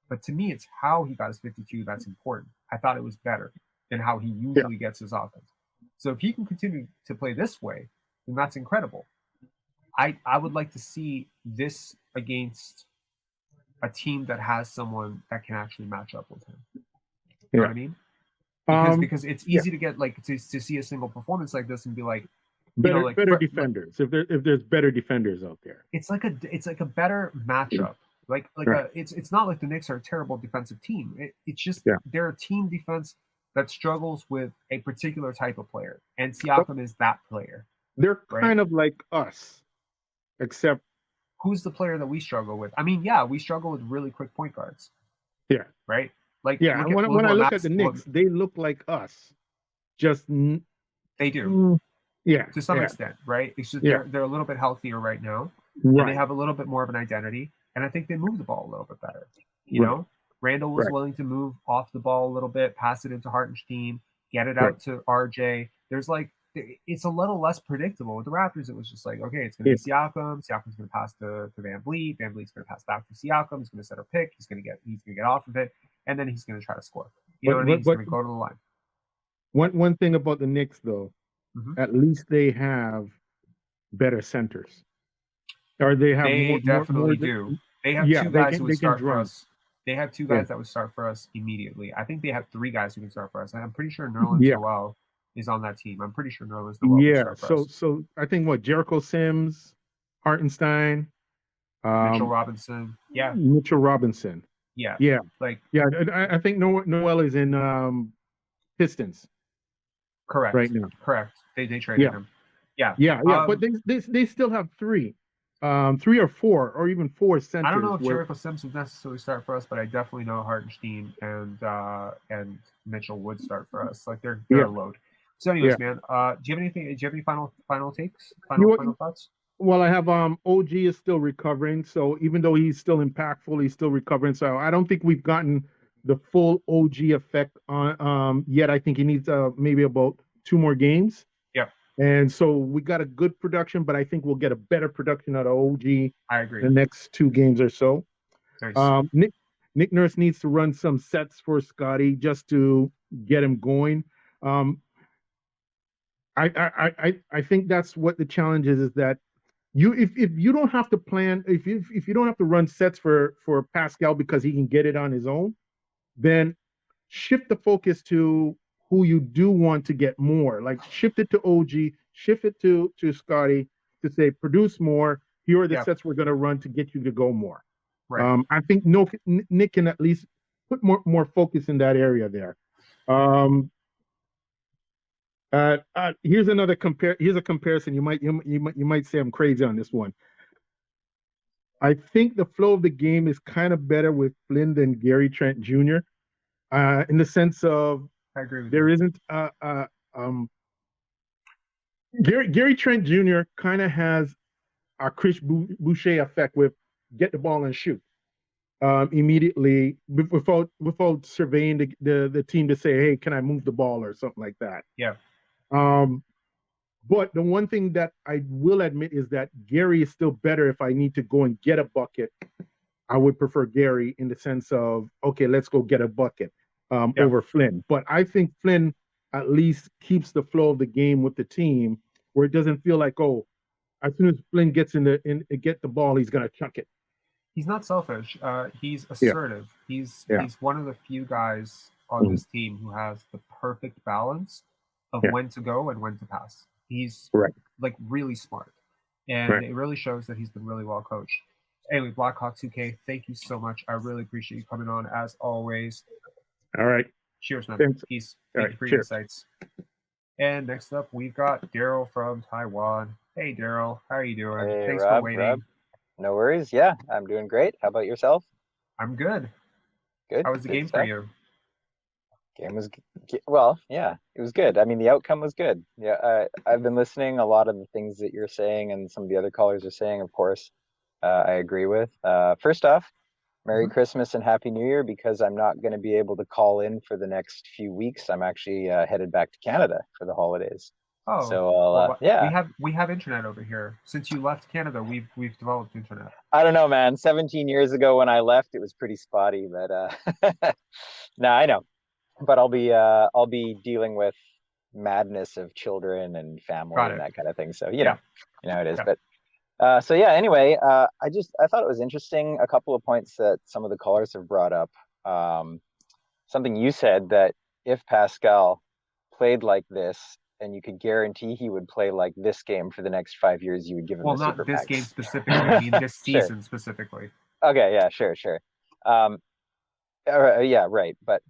But to me, it's how he got his 52 that's important. I thought it was better than how he usually gets his offense. So if he can continue to play this way, then that's incredible. I would like to see this against a team that has someone that can actually match up with him. You know what I mean? Because it's easy to get like to see a single performance like this and be like, better defenders. If there's better defenders out there, it's like a better matchup. It's not like the Knicks are a terrible defensive team. It's just they're a team defense that struggles with a particular type of player, and Siakam is that player. They're kind of like us, except who's the player that we struggle with? I mean, we struggle with really quick point guards. Yeah. Right. Like when I look at the Knicks, they look like us. Just they do. Yeah. To some extent, right? It's just they're a little bit healthier right now, and they have a little bit more of an identity. And I think they move the ball a little bit better. You know, Randall was willing to move off the ball a little bit, pass it into Hartenstein, get it out to RJ. There's like, it's a little less predictable. With the Raptors, it was just like, okay, it's going to be Siakam. Siakam's going to pass to VanVleet. VanVleet's going to pass back to Siakam. He's going to set a pick. He's going to get off of it, and then he's going to try to score. You know what I mean? He's going to go to the line. One thing about the Knicks, though, at least they have better centers. Or they have definitely do. They have two guys who would start for us. They have two guys that would start for us immediately. I think they have 3 guys who can start for us. And I'm pretty sure Nerlens Noel is on that team. I'm pretty sure Nerlens Noel will start for us. So I think Jericho Sims, Hartenstein, Mitchell Robinson. Yeah. Mitchell Robinson. Yeah. Yeah. I think Noel is in Pistons. Correct. Right now. Correct. They traded him. Yeah. But they still have 3. three or four or even four centers. I don't know if where, Jericho Sims would necessarily start for us, but I definitely know Hartenstein and Mitchell would start for us. Like they're Yeah. a load. So, anyways, Yeah. man, do you have anything? Do you have any final takes? You- Final thoughts? Well, I have OG is still recovering, so even though he's still impactful, he's still recovering. So I don't think we've gotten the full OG effect on yet. I think he needs maybe about 2 more games. Yeah, And so we got a good production, but I think we'll get a better production out of OG I agree. the next 2 games or so. Nice. Nick Nurse needs to run some sets for Scottie just to get him going. I think that's what the challenge is that if you don't have to plan, if you don't have to run sets for Pascal because he can get it on his own, then shift the focus to who you do want to get more. Like shift it to OG, shift it to Scottie to say produce more. Here are the sets we're going to run to get you to go more. Right. I think Nick can at least put more focus in that area there. Here's another Here's a comparison. You might say I'm crazy on this one. I think the flow of the game is kind of better with Flynn than Gary Trent Jr. In the sense of I agree with there you. isn't Gary Trent Jr. kind of has a Chris Boucher effect with get the ball and shoot immediately without surveying the team to say, hey, can I move the ball or something like that. Yeah. But the one thing that I will admit is that Gary is still better if I need to go and get a bucket. I would prefer Gary in the sense of, okay, let's go get a bucket over Flynn. But I think Flynn at least keeps the flow of the game with the team where it doesn't feel like, oh, as soon as Flynn gets get the ball, he's going to chuck it. He's not selfish. He's assertive. He's one of the few guys on this team who has the perfect balance of when to go and when to pass. He's like really smart, and it really shows that he's been really well coached. Anyway, Blackhawk 2K, thank you so much. I really appreciate you coming on as always. All right. Cheers, man. Thanks. Peace. Thank you for your insights. And next up, we've got Daryl from Taiwan. Hey, Daryl. How are you doing? Hey, Thanks Rob, for waiting. Rob. No worries. Yeah, I'm doing great. How about yourself? I'm good. Good. How was the game for you? Game was well, yeah, it was good. I mean, the outcome was good. Yeah, I've been listening a lot of the things that you're saying and some of the other callers are saying, of course, I agree with. First off, Merry Christmas and Happy New Year, because I'm not going to be able to call in for the next few weeks. I'm actually headed back to Canada for the holidays. Oh, so we have internet over here. Since you left Canada, we've developed internet. I don't know, man. 17 years ago when I left, it was pretty spotty, but no, I know. But I'll be dealing with madness of children and family and that kind of thing. So you know it is. Yeah. But so yeah. Anyway, I thought it was interesting. A couple of points that some of the callers have brought up. Something you said, that if Pascal played like this, and you could guarantee he would play like this game for the next 5 years, you would give him the not super this max. game specifically. I mean this season specifically. Okay. Yeah. Sure. Yeah. Right. But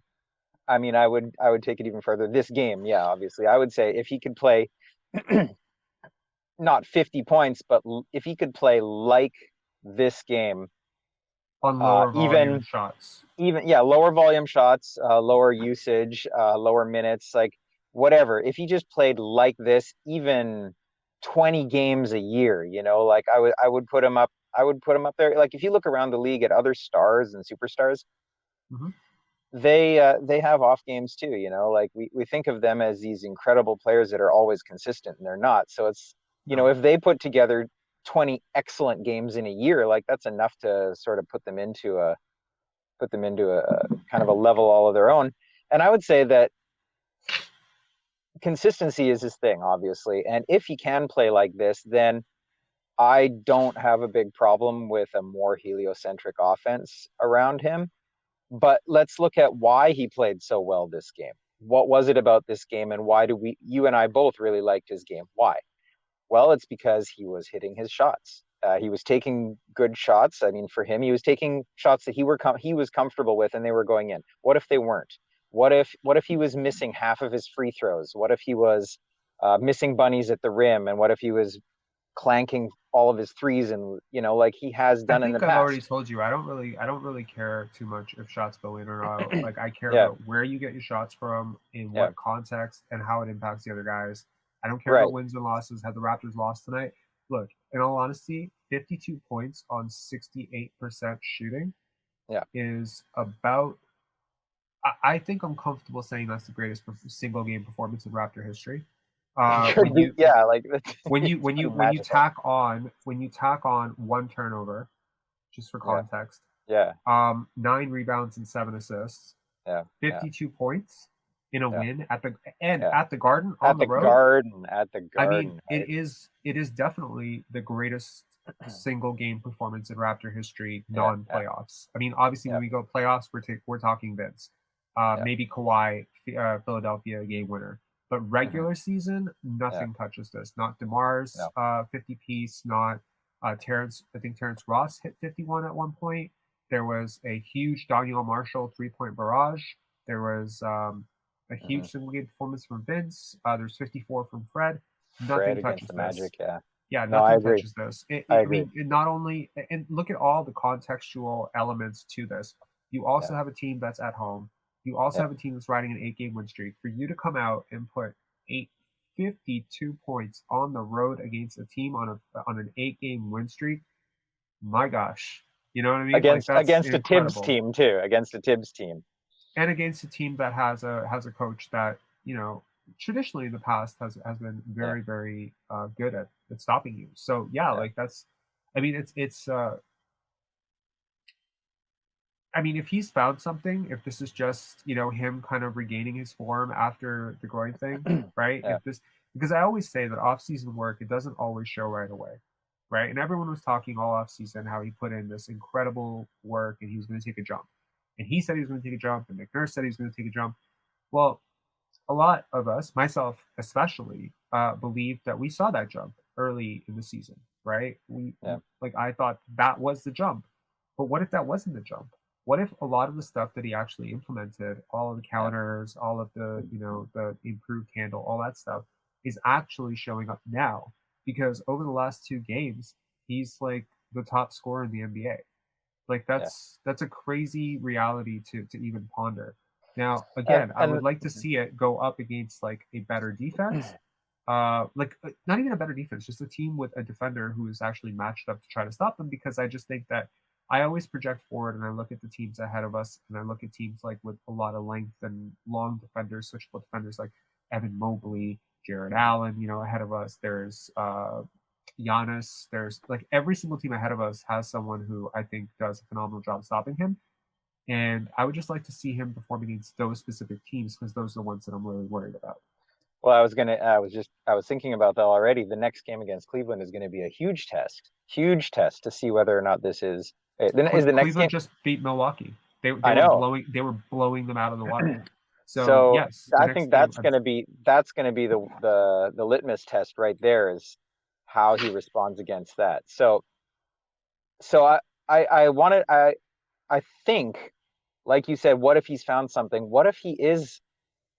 I mean, I would take it even further. This game, yeah, obviously, I would say if he could play not 50 points, but if he could play like this game on lower volume shots, lower volume shots, lower usage, lower minutes, like whatever. If he just played like this, even 20 games a year, like I would put him up. I would put him up there. Like if you look around the league at other stars and superstars. They have off games too, like we think of them as these incredible players that are always consistent, and they're not. So it's, if they put together 20 excellent games in a year, like that's enough to sort of put them into a kind of a level all of their own. And I would say that consistency is his thing, obviously. And if he can play like this, then I don't have a big problem with a more heliocentric offense around him. But let's look at why he played so well this game. What was it about this game, and why do you and I both really liked his game? Why? Well, it's because he was hitting his shots. He was taking good shots. I mean, for him, he was taking shots that he was comfortable with, and they were going in. What if they weren't? What if he was missing half of his free throws? What if he was missing bunnies at the rim? And what if he was clanking all of his threes and, like he has done in the think I've already past. told you I don't really care too much if shots go in or out. Like I care Yeah, about where you get your shots from, in yeah, what context, and how it impacts the other guys. I don't care right. about wins and losses. Had the Raptors lost tonight? Look, in all honesty, 52 points on 68% shooting Yeah. is about. I think I'm comfortable saying that's the greatest single game performance in Raptor history. When you Yeah, like that's when you it's when you pretty when you magical. tack on one turnover, just for Yeah, context, yeah, 9 rebounds and 7 assists, yeah, yeah, 52 points in a yeah, win at the yeah. Garden on At the the road. Garden, at the I mean, Garden, it right? is definitely the greatest single game performance in Raptor history, Yeah, yeah, non-playoffs. I mean, obviously yeah, when we go playoffs, we're talking Vince, yeah. maybe Kawhi, Philadelphia game winner. But Hmm. regular season, Yeah, nothing touches this. Not DeMar's no, 50 piece, not Terrence. I think Terrence Ross hit 51 at one point. There was a huge Daniel Marshall 3-point barrage. There was a hmm. huge single game performance from Vince. There's 54 from Fred. Fred Nothing against touches the this. Magic. Yeah, Yeah, no, I nothing agree. touches this. I I agree. mean, it not only, and look at all the contextual elements to this. You also Yeah, have a team that's at home. You also yeah, have a team that's riding an 8 game win streak. For you to come out and put 52 points on the road against a team on an 8 game win streak, my gosh, you know what I mean? Like that's against a Tibbs incredible. team too. Against a Tibbs team. And against a team that has a coach that traditionally in the past has been Yeah, very good at stopping you. So yeah, yeah, like that's, I mean it's I mean if he's found something, if this is just him kind of regaining his form after the groin thing, right? yeah, If this, because I always say that off season work, it doesn't always show right away, right? And everyone was talking all off season how he put in this incredible work and he was going to take a jump, and he said he was going to take a jump, and Nick Nurse said he was going to take a jump. Well, a lot of us, myself especially, believed that we saw that jump early in the season, right? yeah, Like I thought that was the jump, but what if that wasn't the jump? What if a lot of the stuff that he actually implemented, all of the yeah. counters, all of the the improved handle, all that stuff, is actually showing up now? Because over the last 2 games, he's like the top scorer in the NBA. Like Yeah. that's a crazy reality to even ponder. Now, And again, I would and like to see it go up against like a better defense. Like not even a better defense, just a team with a defender who is actually matched up to try to stop them. Because I just think that I always project forward and I look at the teams ahead of us, and I look at teams like with a lot of length and long defenders, switchable defenders like Evan Mobley, Jared Allen, ahead of us. There's Giannis. There's like every single team ahead of us has someone who I think does a phenomenal job stopping him. And I would just like to see him perform against those specific teams because those are the ones that I'm really worried about. well, I was thinking about that already. The next game against Cleveland is going to be a huge test to see whether or not this then is the next game. Cleveland just beat Milwaukee. They I were know. blowing them out of the water. So So yes, the I next think game. that's going to be the litmus test right there, is how he responds against that. So I wanted I think, like you said, what if he's found something? What if he is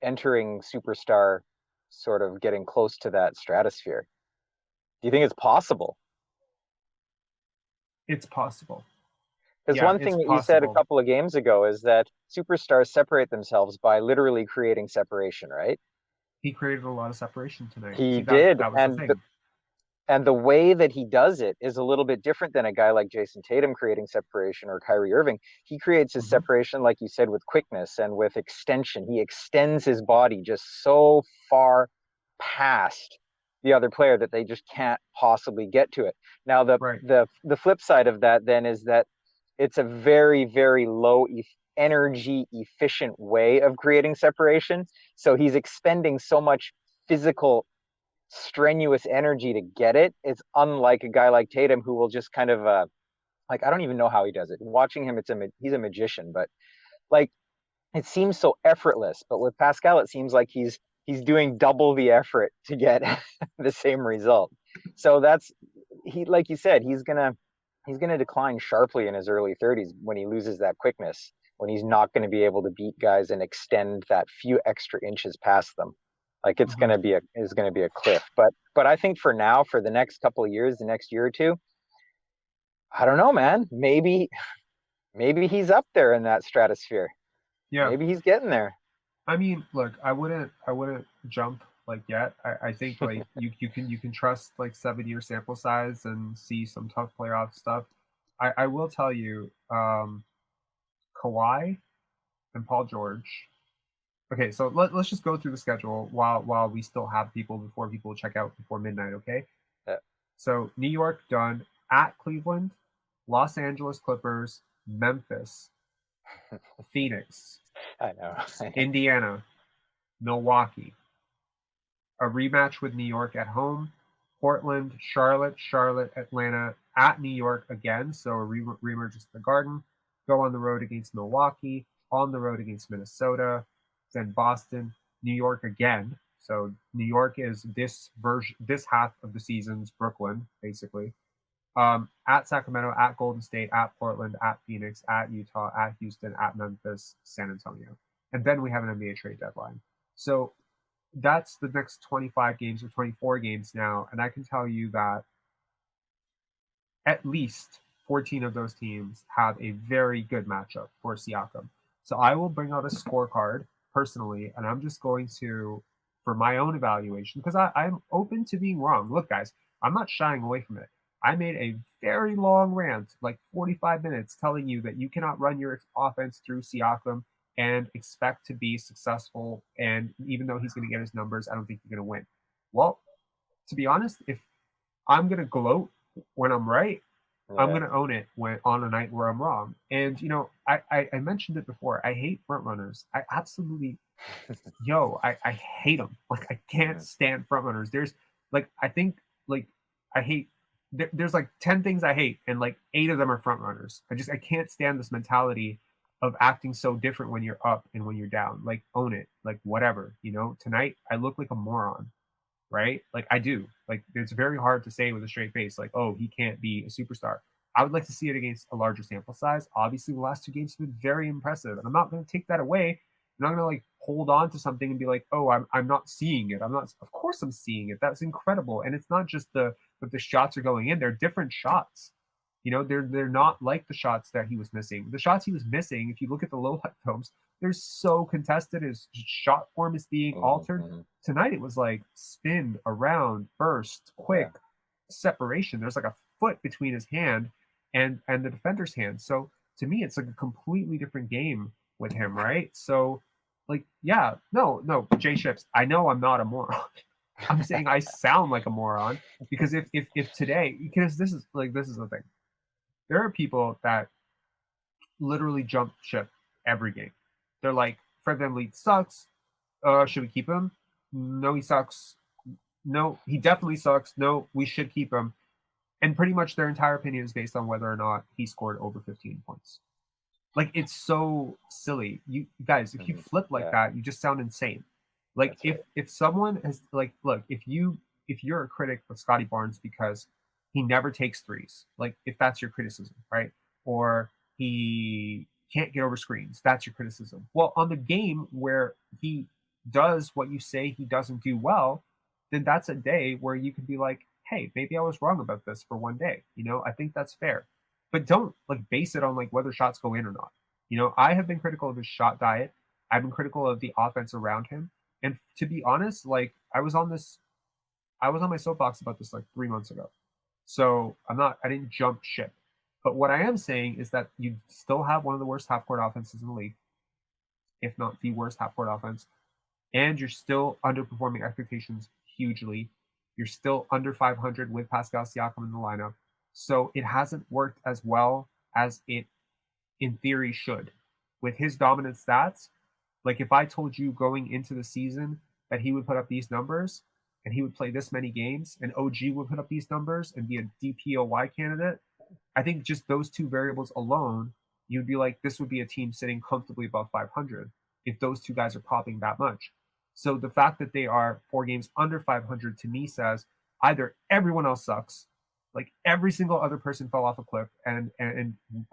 entering superstar, sort of getting close to that stratosphere? Do you think it's possible? It's possible. Because Yeah, one it's thing that you said a possible. couple of games ago is that superstars separate themselves by literally creating separation, right? He created a lot of separation tonight. He See, that did, that was the thing. and the way that he does it is a little bit different than a guy like Jason Tatum creating separation, or Kyrie Irving. He creates his Hmm. separation, like you said, with quickness and with extension. He extends his body just so far past the other player that they just can't possibly get to it. Now, Right. the flip side of that then is that it's a very low energy efficient way of creating separation. So he's expending so much physical strenuous energy to get it. It's unlike a guy like Tatum, who will just kind of like, I don't even know how he does it. Watching him, he's a magician, but like it seems so effortless. But with Pascal, it seems like he's doing double the effort to get the same result. So that's, he, like you said, he's gonna decline sharply in his early 30s when he loses that quickness, when he's not going to be able to beat guys and extend that few extra inches past them. Like it's going to be a cliff. But I think for now, for the next couple of years, the next year or two, I don't know, man. Maybe he's up there in that stratosphere. Yeah. Maybe he's getting there. I mean, look, I wouldn't jump like yet. I think like you can trust like 7-year sample size and see some tough playoff stuff. I will tell you, Kawhi and Paul George. Okay, so let's just go through the schedule while we still have people before people check out before midnight, okay? Yeah. So New York done at Cleveland, Los Angeles Clippers, Memphis, Phoenix, I know. Indiana, Milwaukee. A rematch with New York at home, Portland, Charlotte, Atlanta, at New York again, so a reemergence in the Garden. Go on the road against Milwaukee, on the road against Minnesota, then Boston, New York again. So New York is this half of the season's Brooklyn, basically. At Sacramento, at Golden State, at Portland, at Phoenix, at Utah, at Houston, at Memphis, San Antonio. And then we have an NBA trade deadline. So that's the next 25 games or 24 games now. And I can tell you that at least 14 of those teams have a very good matchup for Siakam. So I will bring out a scorecard personally, and I'm just going to, for my own evaluation, because I'm open to being wrong. Look, guys, I'm not shying away from it. I made a very long rant, like 45 minutes, telling you that you cannot run your offense through Siakam and expect to be successful. And even though he's going to get his numbers, I don't think you're going to win. Well, to be honest, if I'm going to gloat when I'm right, I'm going to own it when on a night where I'm wrong. And, you know, I mentioned it before. I hate front runners. I absolutely, I hate them. Like, I can't stand front runners. There's like, I think like I hate, there's like 10 things I hate, and like 8 of them are front runners. I can't stand this mentality of acting so different when you're up and when you're down. Like, own it. Like, whatever, you know, tonight I look like a moron. Right? Like, I do. Like, it's very hard to say with a straight face, like, oh, he can't be a superstar. I would like to see it against a larger sample size. Obviously, the last 2 games have been very impressive, and I'm not going to take that away. I'm not going to like hold on to something and be like, oh, I'm not seeing it. I'm not. Of course, I'm seeing it. That's incredible, and it's not just that the shots are going in. They're different shots. You know, they're not like the shots that he was missing. The shots he was missing, if you look at the low light films, they're so contested. His shot form is being altered. Tonight it was like spin, around, burst, quick, separation. There's like a foot between his hand and the defender's hand. So to me, it's like a completely different game with him, right? So like, yeah, no, Jay Ships, I know I'm not a moron. I'm saying I sound like a moron because if today, because this is the thing. There are people that literally jump ship every game. They're like, Fred VanVleet sucks. Should we keep him? No, he sucks. No, he definitely sucks. No, we should keep him. And pretty much their entire opinion is based on whether or not he scored over 15 points. Like, it's so silly. You guys, if you flip like that, you just sound insane. Like, if someone has, like, look, if you're a critic of Scottie Barnes because he never takes threes, like, if that's your criticism, right? Or he can't get over screens, that's your criticism. Well, on the game where he does what you say he doesn't do well, then that's a day where you can be like, hey, maybe I was wrong about this for one day. You know, I think that's fair. But don't like base it on like whether shots go in or not. You know, I have been critical of his shot diet. I've been critical of the offense around him. And to be honest, like I was on my soapbox about this like 3 months ago. So I didn't jump ship. But what I am saying is that you still have one of the worst half-court offenses in the league, if not the worst half-court offense, and you're still underperforming expectations hugely. You're still under 500 with Pascal Siakam in the lineup. So it hasn't worked as well as it, in theory, should. With his dominant stats, like if I told you going into the season that he would put up these numbers, and he would play this many games, and OG would put up these numbers and be a DPOY candidate, I think just those 2 variables alone, you'd be like, this would be a team sitting comfortably above 500 if those 2 guys are popping that much. So the fact that they are 4 games under 500 to me says either everyone else sucks, like every single other person fell off a cliff, and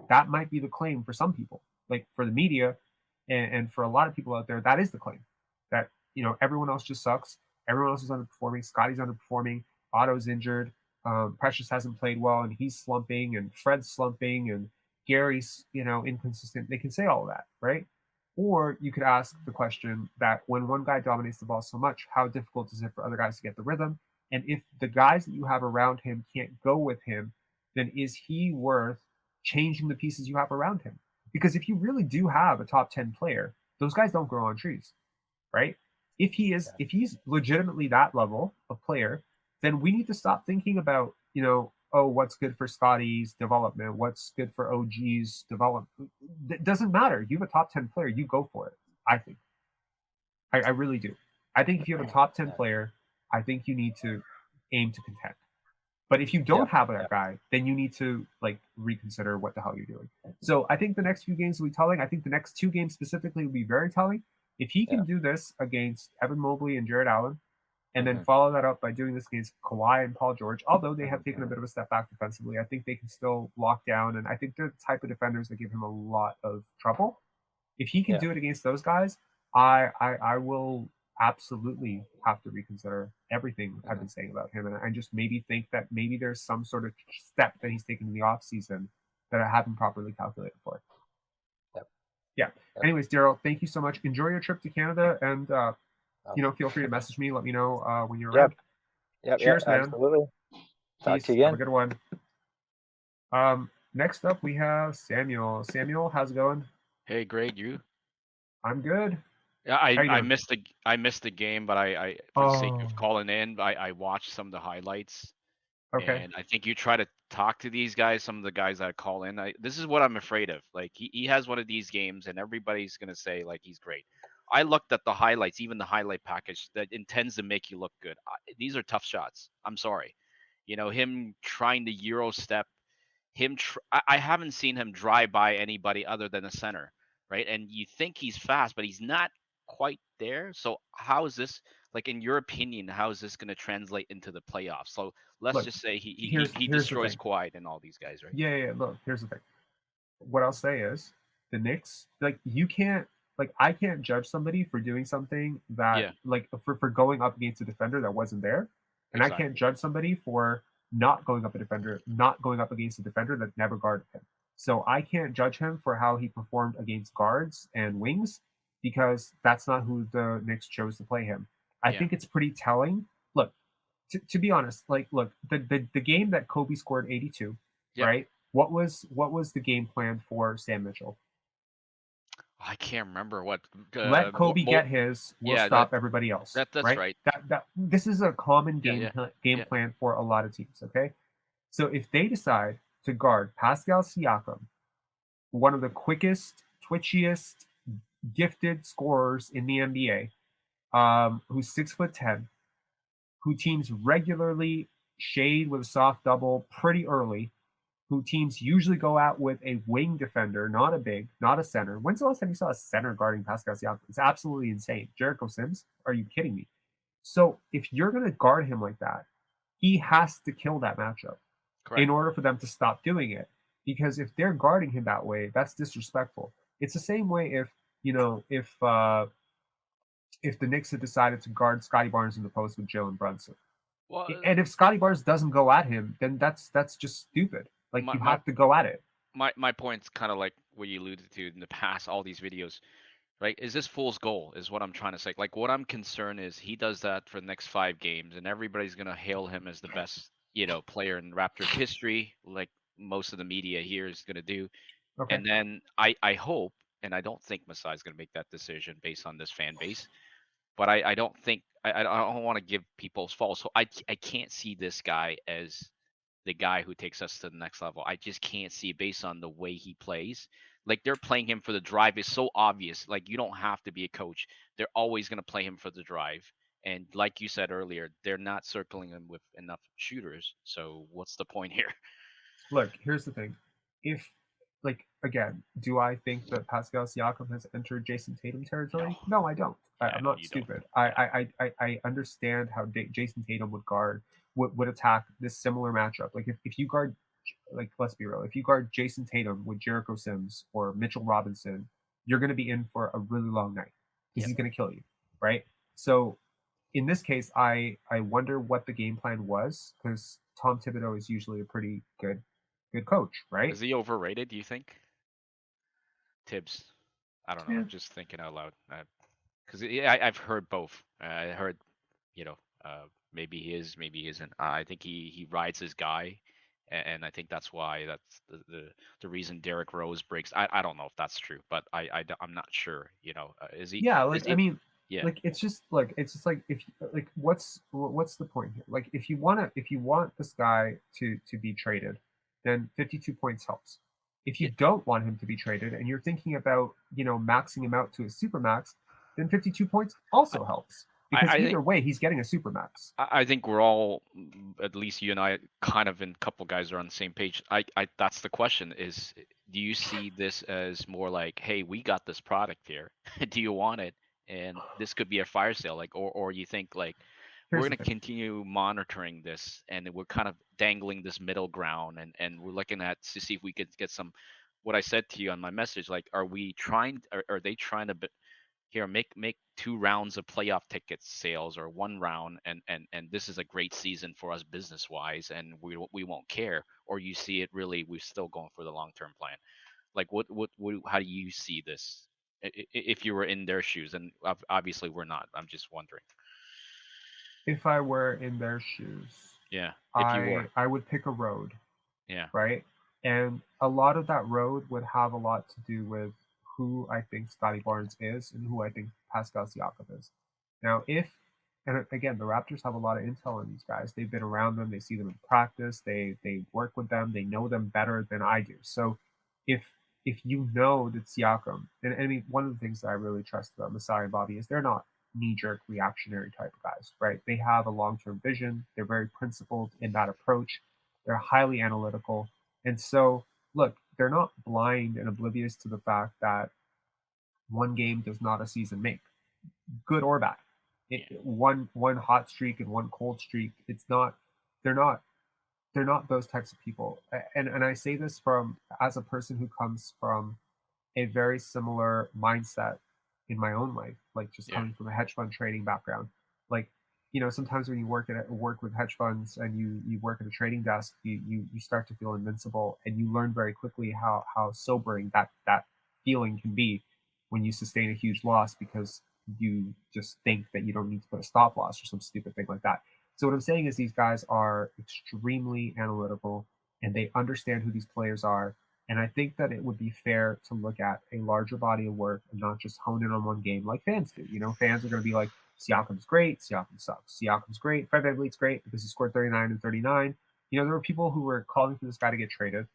that might be the claim for some people, like for the media and for a lot of people out there, that is the claim, that everyone else just sucks. Everyone else is underperforming. Scottie's underperforming. Otto's injured. Precious hasn't played well, and he's slumping, and Fred's slumping, and Gary's, inconsistent. They can say all of that, right? Or you could ask the question that when one guy dominates the ball so much, how difficult is it for other guys to get the rhythm? And if the guys that you have around him can't go with him, then is he worth changing the pieces you have around him? Because if you really do have a top 10 player, those guys don't grow on trees, right? If he's legitimately that level of player, then we need to stop thinking about, what's good for Scottie's development, what's good for OG's development. It doesn't matter. You have a top 10 player, you go for it, I think. I really do. I think if you have a top 10 player, I think you need to aim to contend. But if you don't have that guy, then you need to reconsider what the hell you're doing. So I think the next few games will be telling. I think the next 2 games specifically will be very telling. If he can do this against Evan Mobley and Jared Allen, and then follow that up by doing this against Kawhi and Paul George, although they have taken a bit of a step back defensively, I think they can still lock down, and I think they're the type of defenders that give him a lot of trouble. If he can do it against those guys, I will absolutely have to reconsider everything I've been saying about him, and I just maybe think that maybe there's some sort of step that he's taken in the off season that I haven't properly calculated for. Anyways, Daryl, thank you so much. Enjoy your trip to Canada, and feel free to message me. Let me know when you're around. Cheers, man. Absolutely. Talk Peace. to you again. Have a good one. Next up, we have Samuel. Samuel, how's it going? Hey, great. You? I'm good. Yeah, How you I doing? missed the game, but I for the sake of calling in, I watched some of the highlights. Okay. And I think you try to talk to these guys, some of the guys that call in. This is what I'm afraid of. Like he has one of these games, and everybody's gonna say like he's great. I looked at the highlights, even the highlight package that intends to make you look good. These are tough shots. I'm sorry. Him trying to Euro step, I haven't seen him drive by anybody other than a center, right? And you think he's fast, but he's not quite there. So how is this, like in your opinion, how is this going to translate into the playoffs? So let's just say he here's destroys Kawhi and all these guys, right? Yeah. Look, here's the thing. What I'll say is the Knicks, you can't. I can't judge somebody for doing something that, for going up against a defender that wasn't there, and I can't judge somebody for not going up against a defender that never guarded him. So I can't judge him for how he performed against guards and wings, because that's not who the Knicks chose to play him. I think it's pretty telling. Look, to be honest, look, the game that Kobe scored 82, right? What was the game plan for Sam Mitchell? I can't remember what. Let Kobe get his. We'll stop everybody else. That's right. right. This is a common game plan for a lot of teams. Okay, so if they decide to guard Pascal Siakam, one of the quickest, twitchiest, gifted scorers in the NBA, who's 6'10", who teams regularly shade with a soft double pretty early, who teams usually go out with a wing defender, not a big, not a center. When's the last time you saw a center guarding Pascal Siakam? It's absolutely insane. Jericho Sims? Are you kidding me? So if you're going to guard him like that, he has to kill that matchup in order for them to stop doing it. Because if they're guarding him that way, that's disrespectful. It's the same way if the Knicks had decided to guard Scottie Barnes in the post with Jalen Brunson. Well, and if Scottie Barnes doesn't go at him, then that's just stupid. You have to go at it. My point's kind of like what you alluded to in the past, all these videos, right? Is this fool's goal is what I'm trying to say. What I'm concerned is he does that for the next 5 games, and everybody's going to hail him as the best, player in Raptors history, like most of the media here is going to do. Okay. And then I hope, and I don't think Masai is going to make that decision based on this fan base, but I don't think, I don't want to give people false. So I can't see this guy as the guy who takes us to the next level. I just can't see it based on the way he plays. They're playing him for the drive. It's so obvious. You don't have to be a coach. They're always going to play him for the drive. And like you said earlier, they're not circling him with enough shooters. So what's the point here? Look, here's the thing. Again, do I think that Pascal Siakam has entered Jason Tatum territory? No, I don't. I'm not stupid. I understand how Jason Tatum would attack this similar matchup. If you guard, let's be real, if you guard Jason Tatum with Jericho Sims or Mitchell Robinson, you're going to be in for a really long night because he's going to kill you, right? So in this case, I wonder what the game plan was, because Tom Thibodeau is usually a pretty good coach, right? Is he overrated, do you think? Tibbs. I don't know. Yeah. I'm just thinking out loud. Because I've heard both. I heard, you know, maybe he is, maybe he isn't. I think he rides his guy, and I think that's why that's the reason Derrick Rose breaks. I don't know if that's true, but I'm not sure. You know, is he? Yeah, Is like I he? mean, Yeah. like it's just like if like what's the point here? Like if you want this guy to be traded, then 52 points helps. If you Yeah. don't want him to be traded and you're thinking about, maxing him out to a super max, then 52 points also helps. Because I think either way, he's getting a super max. I think we're all, at least you and I, kind of, in a couple guys are on the same page. That's the question: is do you see this as more like, hey, we got this product here, do you want it? And this could be a fire sale, like, or you think like we're Here's going the to thing. continue monitoring this, and we're kind of dangling this middle ground, and we're looking at to see if we could get some. What I said to you on my message, like, are we trying? Are they trying to? Here, make 2 rounds of playoff ticket sales, or 1 round, and this is a great season for us business wise, and we won't care? Or you see it really, we're still going for the long term plan? Like, what how do you see this, if you were in their shoes? And obviously we're not. I'm just wondering. If I were in their shoes, Yeah, if you were. I would pick a road, Yeah. right? And a lot of that road would have a lot to do with who I think Scottie Barnes is and who I think Pascal Siakam is. Now, and again, the Raptors have a lot of intel on these guys. They've been around them, they see them in practice, they work with them, they know them better than I do. So if you know that Siakam, and I mean, one of the things that I really trust about Masai and Bobby is they're not knee-jerk reactionary type of guys, right? They have a long-term vision. They're very principled in that approach. They're highly analytical. And so, look, they're not blind and oblivious to the fact that one game does not a season make, good or bad. One hot streak and one cold streak. It's not. They're not. They're not those types of people. And I say this from as a person who comes from a very similar mindset in my own life, like just coming from a hedge fund trading background. Like, sometimes when you work with hedge funds and you work at a trading desk, you start to feel invincible, and you learn very quickly how sobering that feeling can be when you sustain a huge loss because you just think that you don't need to put a stop loss or some stupid thing like that. So what I'm saying is these guys are extremely analytical, and they understand who these players are. And I think that it would be fair to look at a larger body of work and not just hone in on one game like fans do. Fans are going to be like, Siakam's great, Siakam sucks. Siakam's great, Fred VanVleet's great because he scored 39 and 39. There were people who were calling for this guy to get traded.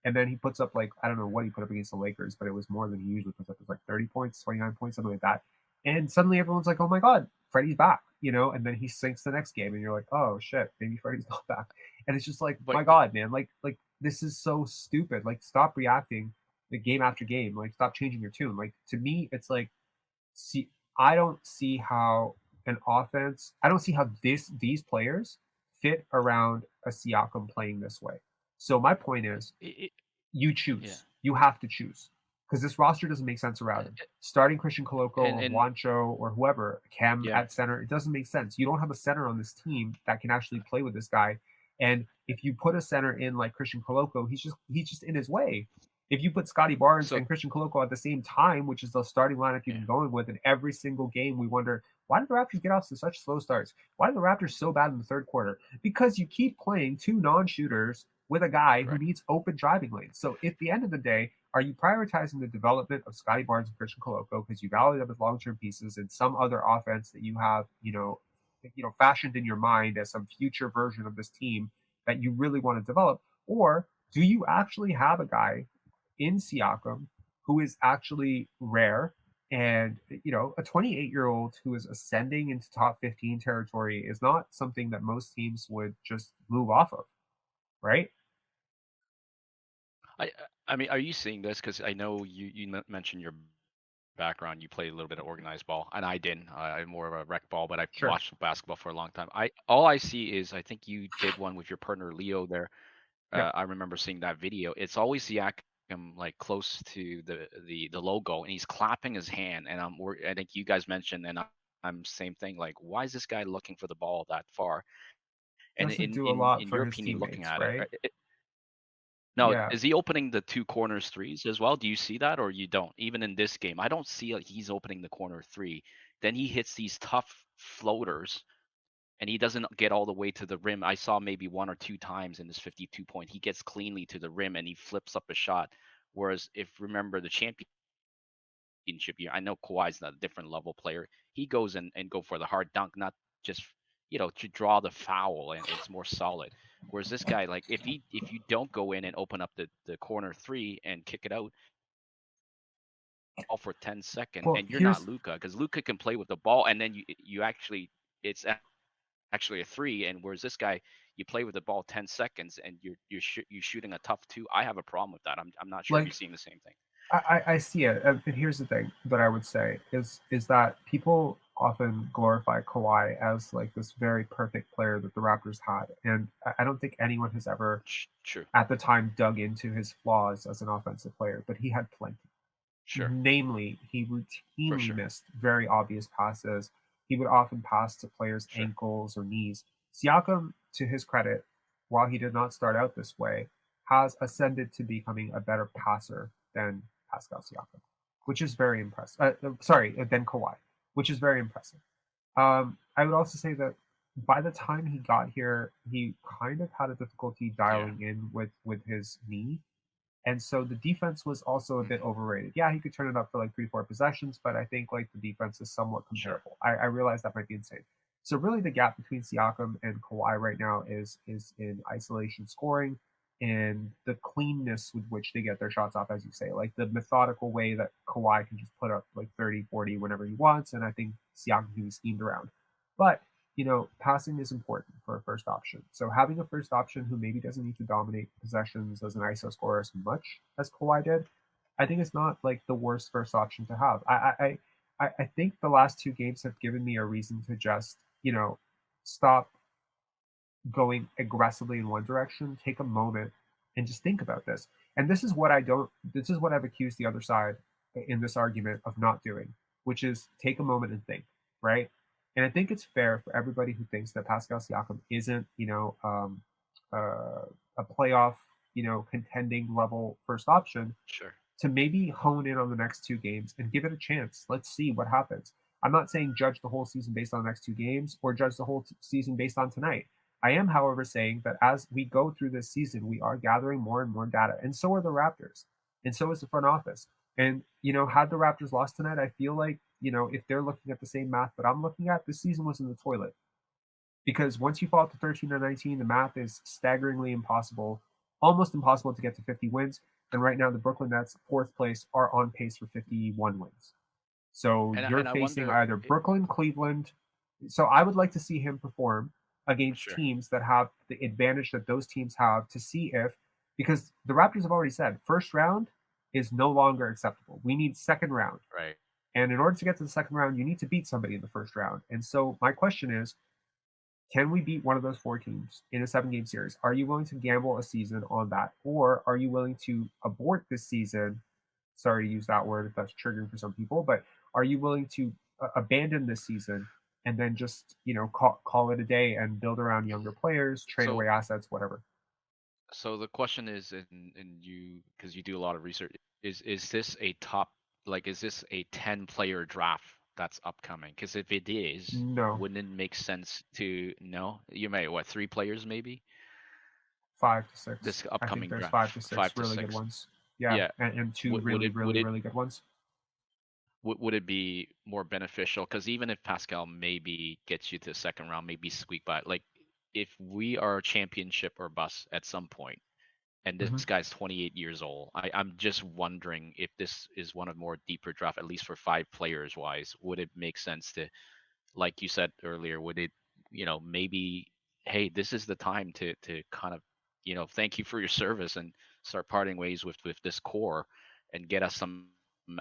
And then he puts up, like, I don't know what he put up against the Lakers, but it was more than he usually puts up. It was like 30 points, 29 points, something like that. And suddenly everyone's like, oh my God, Freddie's back, and then he sinks the next game and you're like, oh shit, maybe Freddie's not back. And it's just like, my God, man, like this is so stupid. Like, stop reacting like game after game. Like, stop changing your tune. Like, to me, it's like, I don't see how I don't see how these players fit around a Siakam playing this way. So my point is, you choose. Yeah. You have to choose. Because this roster doesn't make sense around him. Starting Christian Koloko or Juancho or whoever, Cam at center, it doesn't make sense. You don't have a center on this team that can actually play with this guy. And if you put a center in like Christian Koloko, he's just in his way. If you put Scottie Barnes and Christian Koloko at the same time, which is the starting lineup you've been going with, in every single game, we wonder, why did the Raptors get off to such slow starts? Why did the Raptors so bad in the third quarter? Because you keep playing two non-shooters with a guy who needs open driving lanes. So at the end of the day, are you prioritizing the development of Scottie Barnes and Christian Koloko because you value them as long-term pieces and some other offense that you have, fashioned in your mind as some future version of this team that you really want to develop? Or do you actually have a guy in Siakam who is actually rare, and a 28-year-old who is ascending into top 15 territory is not something that most teams would just move off of, right? I mean, are you seeing this? Because I know you mentioned your background. You played a little bit of organized ball, and I didn't. I'm more of a rec ball, but I watched basketball for a long time. All I see is, I think you did one with your partner Leo there. I remember seeing that video. It's always Siakam like close to the logo, and he's clapping his hand. And I think you guys mentioned, and same thing. Like, why is this guy looking for the ball that far? And Doesn't in do a in lot in for your his opinion, looking teammates, at it, right? no, Yeah. is he opening the 2 corners threes as well? Do you see that, or you don't? Even in this game, I don't see he's opening the corner three. Then he hits these tough floaters, and he doesn't get all the way to the rim. I saw maybe 1 or 2 times in this 52 point, he gets cleanly to the rim and he flips up a shot. Whereas if remember the championship year, I know Kawhi's not a different level player. He goes and go for the hard dunk, not just to draw the foul, and it's more solid. Whereas this guy, like if you don't go in and open up the corner three and kick it out all for 10 seconds, Well, and you're not here's Luka, because Luka can play with the ball, and then you actually it's actually a three, and whereas this guy, you play with the ball 10 seconds and you're shooting a tough two. I have a problem with that. I'm not sure if you're like seeing the same thing. I see it. And here's the thing that I would say is that people often glorify Kawhi as like this very perfect player that the Raptors had, and I don't think anyone has ever True. at the time dug into his flaws as an offensive player, but he had plenty. Sure. Namely, he For routinely sure. missed very obvious passes. He would often pass to players' Sure. ankles or knees. Siakam, to his credit, while he did not start out this way, has ascended to becoming a better passer than Pascal Siakam, which is very impressive. Than Kawhi, which is very impressive. I would also say that by the time he got here, he kind of had a difficulty dialing in with his knee. And so the defense was also a bit overrated. Yeah, he could turn it up for like 3-4 possessions, but I think like the defense is somewhat comparable. Sure. I realize that might be insane. So really the gap between Siakam and Kawhi right now is in isolation scoring and the cleanness with which they get their shots off, as you say, like the methodical way that Kawhi can just put up like 30, 40 whenever he wants. And I think Siakam can be schemed around. But passing is important for a first option. So having a first option who maybe doesn't need to dominate possessions as an ISO scorer as much as Kawhi did, I think it's not like the worst first option to have. I think the last 2 games have given me a reason to just, stop going aggressively in one direction, take a moment and just think about this. And this is what I've accused the other side in this argument of not doing, which is take a moment and think, right? And I think it's fair for everybody who thinks that Pascal Siakam isn't, a playoff, contending level first option, Sure. to maybe hone in on the next 2 games and give it a chance. Let's see what happens. I'm not saying judge the whole season based on the next 2 games or judge the whole season based on tonight. I am, however, saying that as we go through this season, we are gathering more and more data, and so are the Raptors, and so is the front office. And had the Raptors lost tonight, I feel like if they're looking at the same math that I'm looking at, this season was in the toilet. Because once you fall to 13 or 19, the math is staggeringly impossible, almost impossible to get to 50 wins. And right now, the Brooklyn Nets, 4th place, are on pace for 51 wins. So you're facing either Brooklyn, Cleveland. So I would like to see him perform against teams that have the advantage that those teams have to see because the Raptors have already said first round is no longer acceptable. We need second round. Right. And in order to get to the second round, you need to beat somebody in the first round. And so my question is, can we beat one of those 4 teams in a 7-game series? Are you willing to gamble a season on that? Or are you willing to abort this season? Sorry to use that word if that's triggering for some people, but are you willing to abandon this season and then just, call it a day and build around younger players, trade away assets, whatever? So the question is, and you, because you do a lot of research, is this a top, is this a 10-player draft that's upcoming? Because if it is, no, wouldn't it make sense to no? You may 3 players maybe? 5 to 6. This I upcoming think there's draft, 5 to 6 5 to really 6. good ones. Yeah, and 2 really good ones. Would it be more beneficial? Because even if Pascal maybe gets you to the second round, maybe squeak by, if we are championship or bust at some point, and this guy's 28 years old, I'm just wondering if this is one of more deeper draft, at least for 5 players wise. Would it make sense to, like you said earlier, would it, maybe, hey, this is the time to kind of, thank you for your service and start parting ways with this core and get us some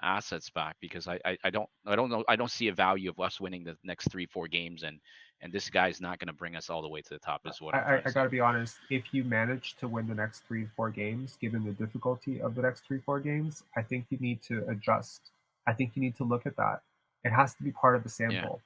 assets back, because I don't know, I don't see a value of us winning the next 3-4 games, and this guy's not going to bring us all the way to the top, is what I'm trying to I say. gotta be honest, if you manage to win the next 3-4 games, given the difficulty of the next 3-4 games, I think you need to adjust. I think you need to look at that. It has to be part of the sample.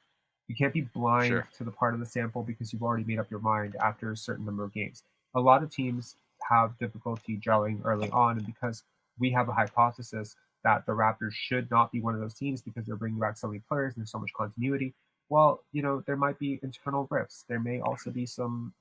You can't be blind Sure. to the part of the sample because you've already made up your mind after a certain number of games. A lot of teams have difficulty gelling early on, and because we have a hypothesis that the Raptors should not be one of those teams because they're bringing back so many players and there's so much continuity. Well, there might be internal rifts. There may also be some,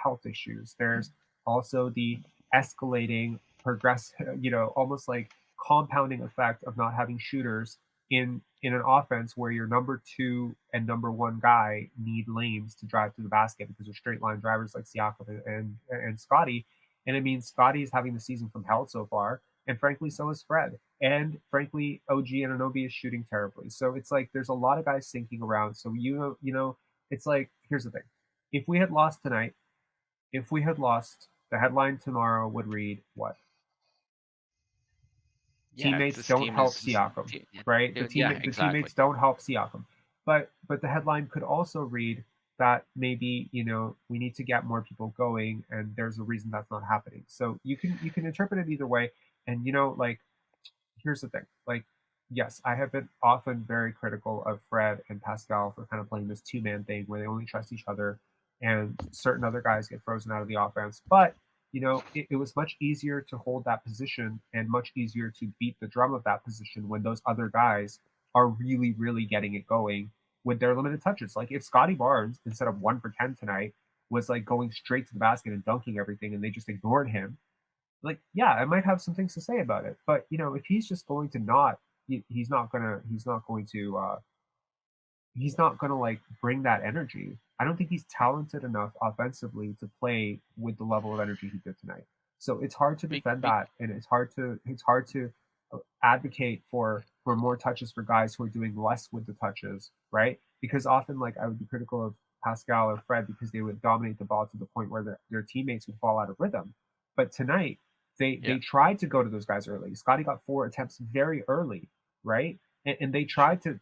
health issues. There's also the escalating, progressive, almost like compounding effect of not having shooters in an offense where your number 2 and number 1 guy need lanes to drive to the basket because they're straight line drivers like Siakam and Scottie. And it means Scottie is having the season from hell so far, and frankly, so is Fred. And frankly, OG Anunoby is shooting terribly. So it's like there's a lot of guys sinking around. So it's like, here's the thing: if we had lost tonight, the headline tomorrow would read what? Teammates don't help Siakam, right? The teammates don't help Siakam. But the headline could also read that maybe we need to get more people going, and there's a reason that's not happening. So you can interpret it either way. And here's the thing: yes, I have been often very critical of Fred and Pascal for kind of playing this 2-man thing where they only trust each other, and certain other guys get frozen out of the offense. But it was much easier to hold that position and much easier to beat the drum of that position when those other guys are really, really getting it going with their limited touches. Like if Scottie Barnes, instead of 1 for 10 tonight, was like going straight to the basket and dunking everything and they just ignored him, yeah, I might have some things to say about it. But if he's just going to he's not going to like bring that energy. I don't think he's talented enough offensively to play with the level of energy he did tonight. So it's hard to defend that, and it's hard to advocate for more touches for guys who are doing less with the touches, right? Because often, I would be critical of Pascal or Fred because they would dominate the ball to the point where their teammates would fall out of rhythm. But tonight, they tried to go to those guys early. Scottie got 4 attempts very early, right? And they tried to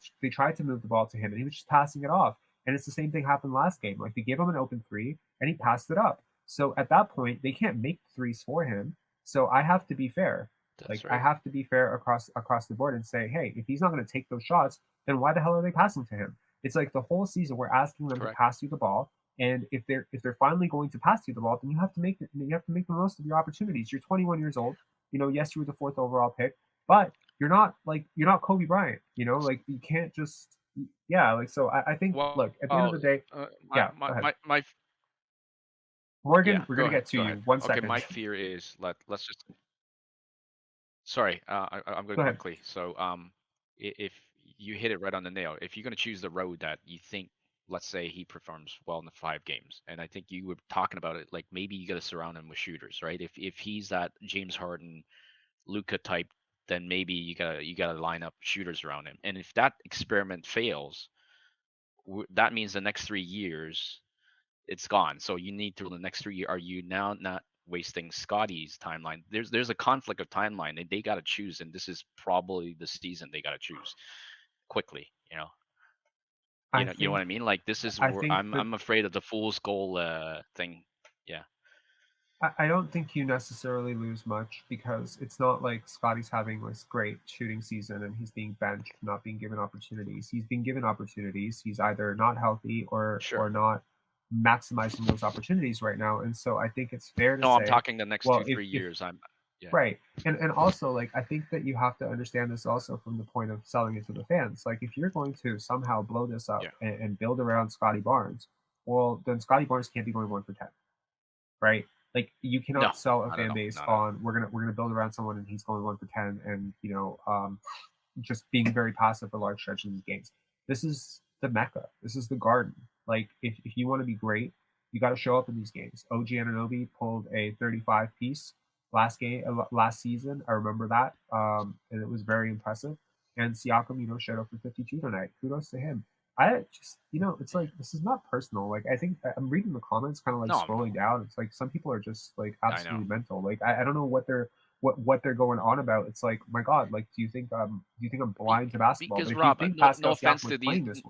move the ball to him, and he was just passing it off. And it's the same thing happened last game. They gave him an open 3, and he passed it up. So at that point, they can't make threes for him. So I have to be fair. That's right. I have to be fair across the board and say, hey, if he's not going to take those shots, then why the hell are they passing to him? It's like the whole season we're asking them to pass you the ball, and if they're finally going to pass you the ball, then you have to make the most of your opportunities. You're 21 years old. Yes, you were the 4th overall pick, but you're not Kobe Bryant. You can't just so I think look, at the end of the day, Morgan, we're gonna get to you. 1 second. Okay, my fear is let's just. Sorry, I'm going Go ahead. quickly. So if you hit it right on the nail, if you're going to choose the road that you think, let's say he performs well in the 5 games, and I think you were talking about it, like maybe you got to surround him with shooters, right? If he's that James Harden, Luka type, then maybe you gotta line up shooters around him. And if that experiment fails, that means the next 3 years it's gone. So you need to the next 3 years. Are you now not wasting Scottie's timeline? There's a conflict of timeline. They got to choose, and this is probably the season they got to choose quickly. You know what I mean? Like this is where I'm afraid of the fool's goal thing. Yeah. I don't think you necessarily lose much because it's not like Scottie's having this great shooting season and he's being benched, not being given opportunities. He's being given opportunities. He's either not healthy or not maximizing those opportunities right now. And so I think it's fair to say. No, I'm talking the next 2-3 years. Right. And also, I think that you have to understand this also from the point of selling it to the fans. If you're going to somehow blow this up and build around Scottie Barnes, well, then Scottie Barnes can't be going 1 for 10, right? You cannot sell a fan base on we're gonna build around someone and he's going 1 for 10 and just being very passive for large stretches of games. This is the Mecca. This is the Garden. If you want to be great, you got to show up in these games. OG Anunoby pulled a 35 piece last season. I remember that, and it was very impressive. And Siakam, showed up for 52 tonight. Kudos to him. I just, it's this is not personal. I think I'm reading the comments, kind of scrolling down. It's some people are just absolutely mental. I don't know what they're going on about. It's my God, do you think I'm blind to basketball? Because if Rob, you think no offense to these.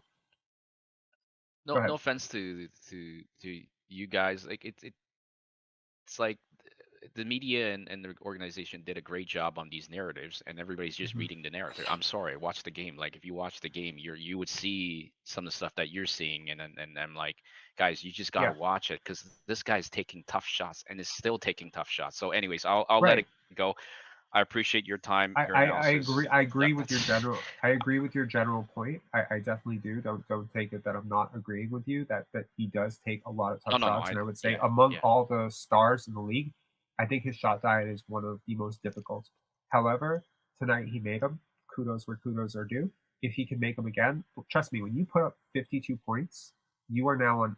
No offense to you guys. It's the media and the organization did a great job on these narratives, and everybody's just reading the narrative. I'm sorry, watch the game. Like if you watch the game, you would see some of the stuff that you're seeing, and I'm like, guys, you just gotta Yeah, watch it because this guy's taking tough shots and is still taking tough shots. So, anyways, I'll let right. it go. I appreciate your time, your I agree. analysis. I agree with your That's general. I agree with your general point. I definitely do. Don't take it that I'm not agreeing with you. That he does take a lot of oh tough no, no, shots, and I would say yeah, among yeah, all the stars in the league, I think his shot diet is one of the most difficult. However, tonight he made them. Kudos where kudos are due. If he can make them again, trust me, when you put up 52 points, you are now on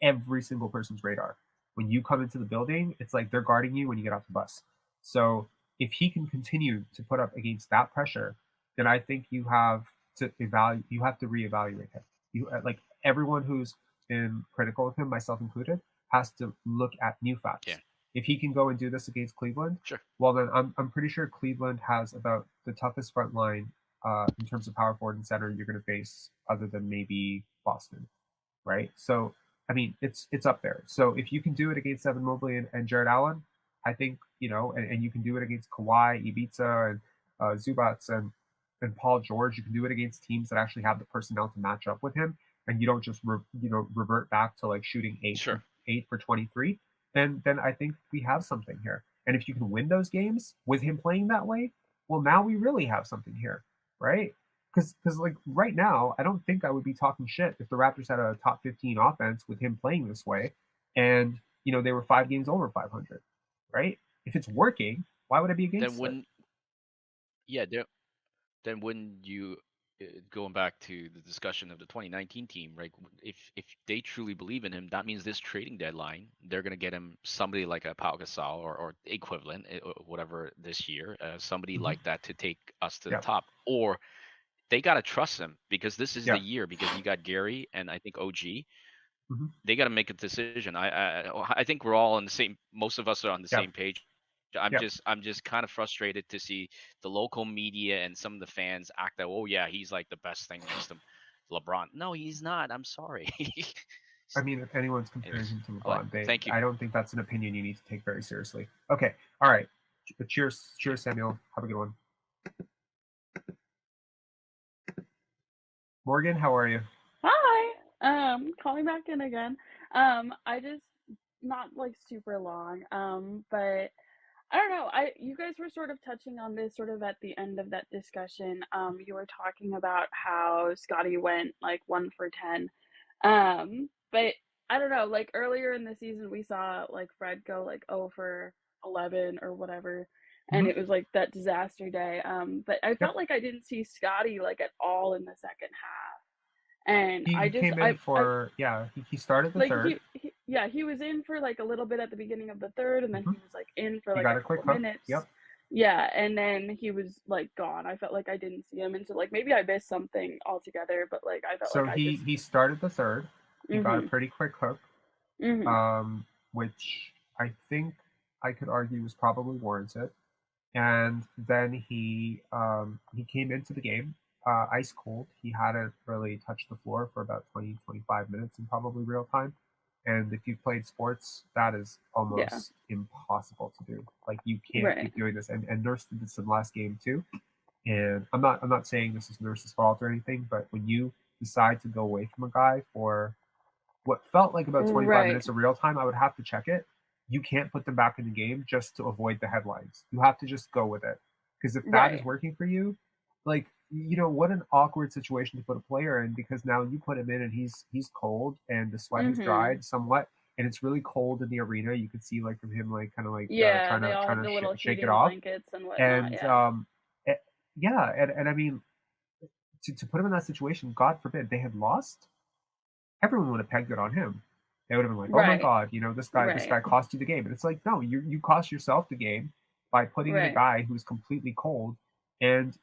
every single person's radar. When you come into the building, it's like they're guarding you when you get off the bus. So if he can continue to put up against that pressure, then I think you have to evaluate. You have to reevaluate him. You like everyone who's been critical of him, myself included, has to look at new yeah, facts. If he can go and do this against Cleveland, sure. well then I'm pretty sure Cleveland has about the toughest front line in terms of power forward and center you're going to face, other than maybe Boston, right? So I mean, it's up there. So if you can do it against Evan Mobley and Jared Allen, I think and you can do it against Kawhi, Ibiza, and Zubats and Paul George. You can do it against teams that actually have the personnel to match up with him, and you don't just revert back to like shooting Sure. 8 for 23. Then I think we have something here. And if you can win those games with him playing that way, well, now we really have something here, right? Because like right now, I don't think I would be talking shit if the Raptors had a top 15 offense with him playing this way, and they were 5 games over 500, right? If it's working, why would I be Then against it? when yeah, then when you going back to the discussion of the 2019 team, right? If they truly believe in him, that means this trading deadline, they're gonna get him somebody like a Pau Gasol or equivalent, whatever this year, somebody Hmm. like that to take us to the Yeah, top, or they gotta trust him because this is the yeah. year because you got Gary and I think OG. Hmm. They got to make a decision. I think we're all on the same. Most of us are on the Yeah, same page. yeah. I'm just kind of frustrated to see the local media and some of the fans act that, oh yeah, he's like the best thing next to LeBron. No, he's not. I'm sorry. I mean, if anyone's comparing Anyways, him to I'll let, LeBron, thank you. I don't think that's an opinion you need to take very seriously. Okay, all right. Cheers, Yeah. cheers, Samuel. Have a good one. Morgan, how are you? Hi. Calling back in again. I just not like super long. But I don't know. You guys were sort of touching on this sort of at the end of that discussion. You were talking about how Scottie went like 1 for 10. But I don't know, like earlier in the season we saw like Fred go like 0 for 11 or whatever. And Hmm. it was like that disaster day. But I Yep. felt like I didn't see Scottie like at all in the second half. And He came in I for he started the like third. yeah, he was in for like a little bit at the beginning of the third, and then Hmm. he was like in for He like got a a quick couple hook. minutes. Yep. Yeah, and then he was like gone. I felt like I didn't see him, and so like maybe I missed something altogether, but like I felt So like I he just he started the third. He got a mhm pretty quick hook, mhm which I think I could argue was probably warranted. And then he came into the game ice cold. He hadn't really touched the floor for about 20-25 minutes in probably real time. And if you've played sports, that is yeah almost impossible to do. Like you can't right keep doing this. And Nurse did this in the last game too. And I'm not saying this is Nurse's fault or anything, but when you decide to go away from a guy for what felt like about 25 right minutes of real time, I would have to check it. You can't put them back in the game just to avoid the headlines. You have to just go with it. Because if that is right working for you, like what an awkward situation to put a player in, because now you put him in and he's cold and the sweat has mhm dried somewhat and it's really cold in the arena. You could see like from him like kind of like yeah, trying they to all trying have to the little shake it heating off. blankets and whatnot. And Yeah, eh, yeah, and I mean to put him in that situation, God forbid they had lost, everyone would have pegged it on him. They would have been like, "Oh my right God, this right guy cost you the game." And it's like, no, you cost yourself the game by putting in a right guy who's completely cold. And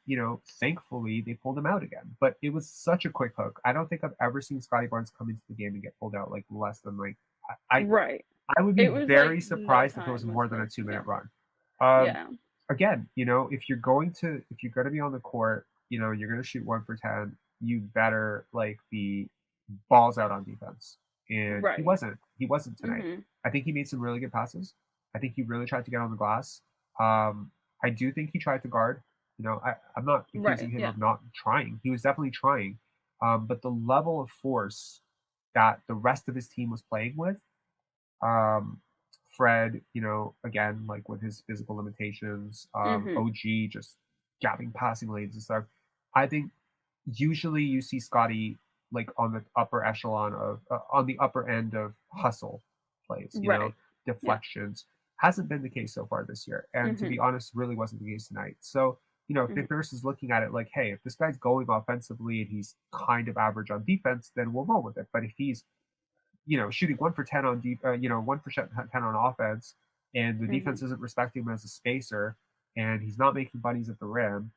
thankfully they pulled him out again. But it was such a quick hook. I don't think I've ever seen Scottie Barnes come into the game and get pulled out like less than like I right. I would be It was like very no surprised if it was time was more than a passed. 2 minute Yeah, run. Um, yeah, Again, if you're gonna be on the court, you're gonna shoot 1 for 10. You better like be balls out on defense. And he right. wasn't. He wasn't tonight. Mhm. I think he made some really good passes. I think he really tried to get on the glass. I do think he tried to guard. I'm not accusing Right. him Yeah. of not trying. He was definitely trying. But the level of force that the rest of his team was playing with, Fred, again, like with his physical limitations, Mhm. OG just gapping passing lanes and stuff. I think usually you see Scottie like on the upper echelon of on the upper end of hustle plays, Right. Yeah. deflections. Hasn't been the case so far this year, and to be Mhm. honest, really wasn't the case tonight. So if Mhm. Nick Nurse is looking at it like, hey, if this guy's going offensively and he's kind of average on defense, then we'll roll with it. But if he's shooting 1 for 10 on 1 for 10 on offense, and the defense Mhm. isn't respecting him as a spacer, and he's not making buddies at the rim,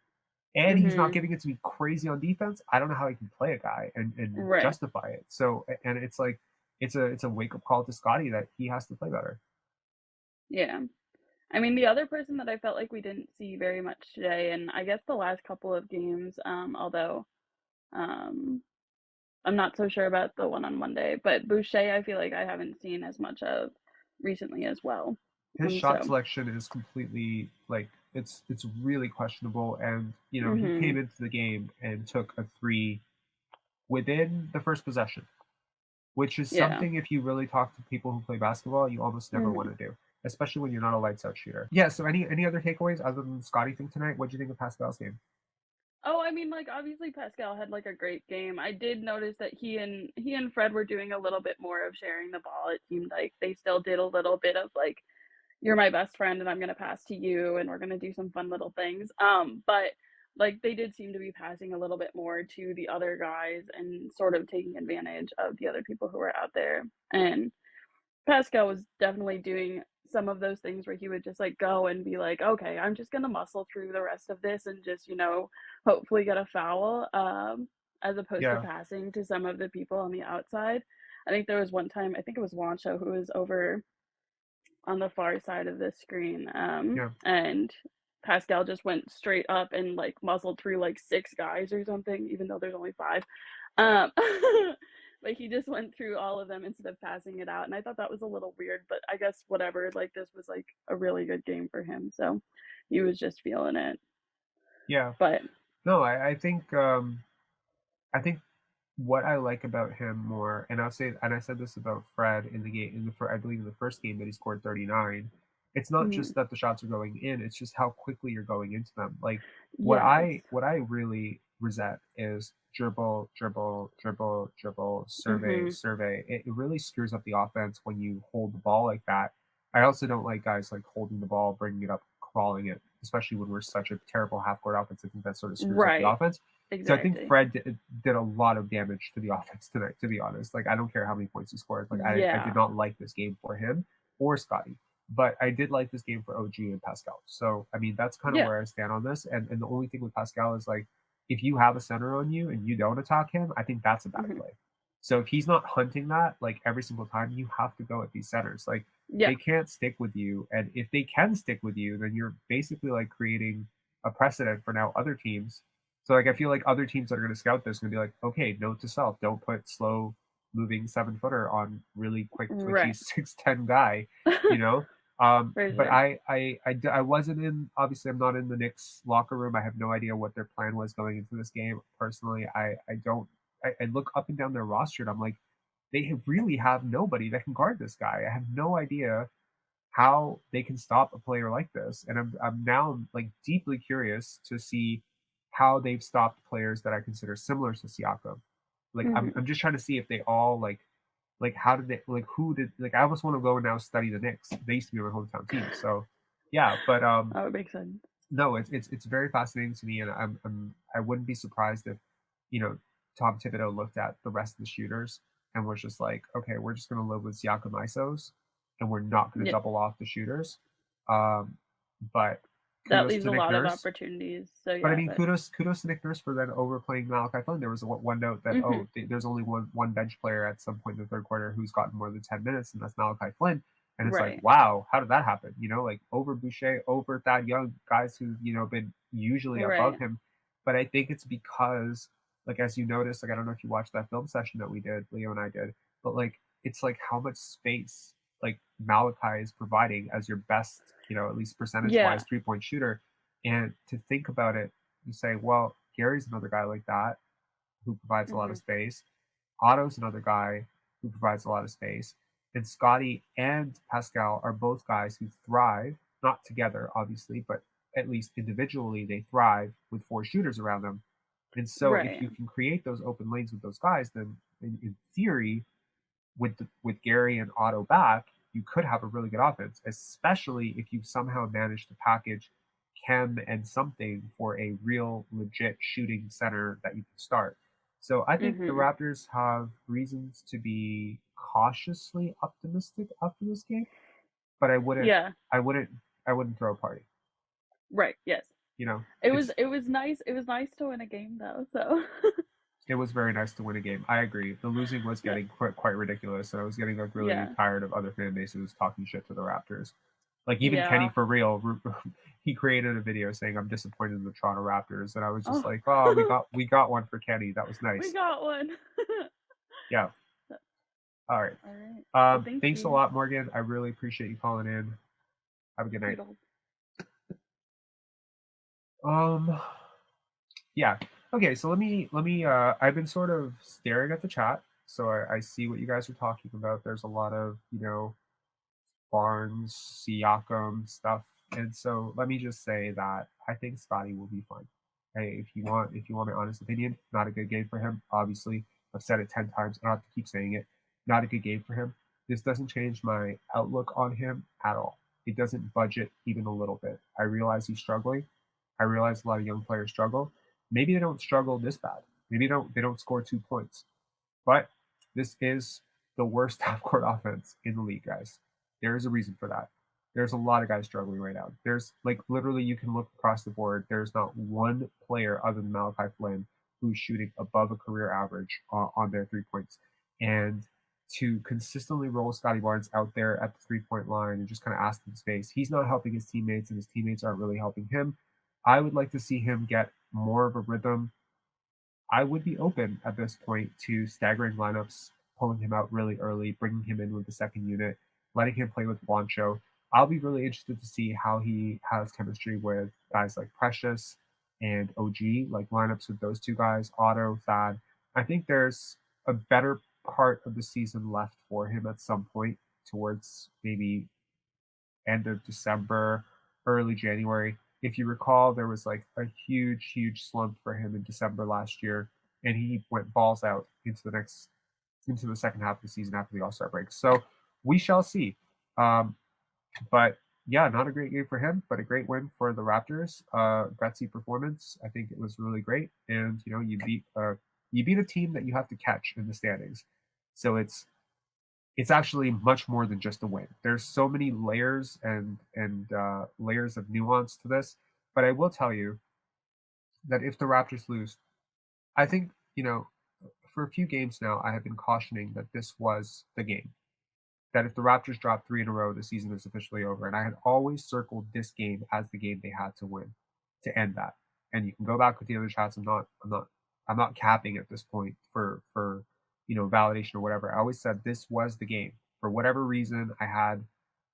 and he's not Mhm. giving it to me crazy on defense, I don't know how he can play a guy and Right. justify it. So, and it's like it's a wake up call to Scottie that he has to play better. Yeah. I mean, the other person that I felt like we didn't see very much today, and I guess the last couple of games, although um, I'm not so sure about the one on Monday, but Boucher, I feel like I haven't seen as much of recently as well. His shot So, selection is completely like it's really questionable, and he came mhm. into the game and took a three within the first possession, which is Yeah. something if you really talk to people who play basketball, you almost never want Mhm. to do, especially when you're not a lights out shooter. Yeah. So any other takeaways other than Scottie thing tonight? What do you think of Pascal's game? Oh, I mean, like obviously Pascal had like a great game. I did notice that he and Fred were doing a little bit more of sharing the ball. It seemed like they still did a little bit of like, you're my best friend and I'm gonna pass to you and we're gonna do some fun little things. But like they did seem to be passing a little bit more to the other guys and sort of taking advantage of the other people who were out there. And Pascal was definitely doing some of those things where he would just like go and be like, okay, I'm just gonna muscle through the rest of this and just, hopefully get a foul, as opposed to Yeah. passing to some of the people on the outside. I think there was one time, I think it was Wancho who was over on the far side of the screen, Yeah. and Pascal just went straight up and like muzzled through like six guys or something, even though there's only five. Um, but he just went through all of them instead of passing it out. And I thought that was a little weird, but I guess whatever, like this was like a really good game for him. So he was just feeling it. Yeah. But No, I think what I like about him more, and I said this about Fred in the game I believe in the first game that he scored 39. It's not mhm, just that the shots are going in; it's just how quickly you're going into them. Like what yes. I really resent is dribble, dribble, dribble, dribble, survey, Mhm. survey. It really screws up the offense when you hold the ball like that. I also don't like guys like holding the ball, bringing it up, crawling it, especially when we're such a terrible half court offense. I think that sort of screws up the Right. offense. So I think Exactly. Fred did a lot of damage to the offense tonight, to be honest. Like, I don't care how many points he scored. Like, I did Yeah. not like this game for him or Scottie, but I did like this game for OG and Pascal. So, I mean, that's kind of Yeah. where I stand on this. And the only thing with Pascal is like, if you have a center on you and you don't attack him, I think that's a bad Mhm. play. So if he's not hunting that, like every single time, you have to go at these centers. Like, Yeah. they can't stick with you. And if they can stick with you, then you're basically like creating a precedent for now other teams. So like I feel like other teams that are going to scout this are going to be like, okay, note to self, don't put slow moving 7-footer on really quick twitchy Right. 6'10" guy, you know. For But sure. I wasn't in. Obviously, I'm not in the Knicks locker room. I have no idea what their plan was going into this game. Personally, I don't. I look up and down their roster, and I'm like, really have nobody that can guard this guy. I have no idea how they can stop a player like this. And I'm now like deeply curious to see how they've stopped players that I consider similar to Siakam. Like I'm Mhm. just trying to see if they all like how did they like who did like I almost want to go and now study the Knicks. They used to be my hometown team. So yeah, but That would make sense. no, it's very fascinating to me, and I wouldn't be surprised if Tom Thibodeau looked at the rest of the shooters and was just like, okay, we're just going to live with Siakam ISOs, and we're not going to Yeah. double off the shooters. Um, but That kudos leaves to a Nick lot of Nurse. opportunities. So But I yeah, mean, but kudos to Nick Nurse for then overplaying Malachi Flynn. There was one note that mhm. there's only one bench player at some point in the third quarter who's gotten more than 10 minutes, and that's Malachi Flynn. And it's like, Right. wow, how did that happen? Like over Boucher, over Thad Young, guys who been usually above Right. him. But I think it's because, like as you noticed, like I don't know if you watched that film session that we did, Leo and I did, but like it's like how much space like Malachi is providing as your best, at least percentage wise 3-point shooter. And to think about it, you say, well, Gary's another guy like that who provides a lot of space. Otto's another guy who provides a lot of space. And Scottie and Pascal are both guys who thrive, not together, obviously, but at least individually, they thrive with 4 shooters around them. And so if you can create those open lanes with those guys, then in theory, with Gary and Otto back, you could have a really good offense, especially if you somehow manage to package Kem and something for a real legit shooting center that you can start. So I think the Raptors have reasons to be cautiously optimistic after this game, but I wouldn't throw a party. Right. Yes. It was nice. It was nice to win a game though. So. It was very nice to win a game. I agree. The losing was getting quite ridiculous, and I was getting really tired of other fan bases talking shit to the Raptors. Like even Kenny for real, he created a video saying, "I'm disappointed in the Toronto Raptors," and I was just like, "Oh, we got one for Kenny. That was nice. We got one." Yeah. All right. Well, thanks a lot, Morgan. I really appreciate you calling in. Have a good night. Yeah. Okay, so let me I've been sort of staring at the chat, so I see what you guys are talking about. There's a lot of, Barnes, Siakam stuff. And so let me just say that I think Scottie will be fine. Hey, if you want my honest opinion, not a good game for him. Obviously, I've said it 10 times. I don't have to keep saying it. Not a good game for him. This doesn't change my outlook on him at all. It doesn't budge it even a little bit. I realize he's struggling. I realize a lot of young players struggle. Maybe they don't struggle this bad. Maybe they don't score 2 points. But this is the worst half-court offense in the league, guys. There is a reason for that. There's a lot of guys struggling right now. There's literally you can look across the board. There's not one player other than Malachi Flynn who's shooting above a career average on their 3 points. And to consistently roll Scottie Barnes out there at the 3-point line and just kind of ask him space, he's not helping his teammates, and his teammates aren't really helping him. I would like to see him get more of a rhythm. I would be open at this point to staggering lineups, pulling him out really early, bringing him in with the second unit, letting him play with Juancho. I'll be really interested to see how he has chemistry with guys like Precious and OG, like lineups with those two guys, Otto, Thad. I think there's a better part of the season left for him at some point towards maybe end of December, early January. If you recall, there was like a huge slump for him in December last year, and he went balls out into the second half of the season after the All-Star break. So we shall see. But yeah, not a great game for him, but a great win for the Raptors. Gutsy performance. I think it was really great, and you beat a team that you have to catch in the standings. So it's actually much more than just a win. There's so many layers and layers of nuance to this. But I will tell you that if the Raptors lose, I think, for a few games now, I have been cautioning that this was the game. That if the Raptors drop 3 in a row, the season is officially over. And I had always circled this game as the game they had to win to end that. And you can go back with the other chats. I'm not capping at this point for validation or whatever. I always said this was the game. For whatever reason, I had,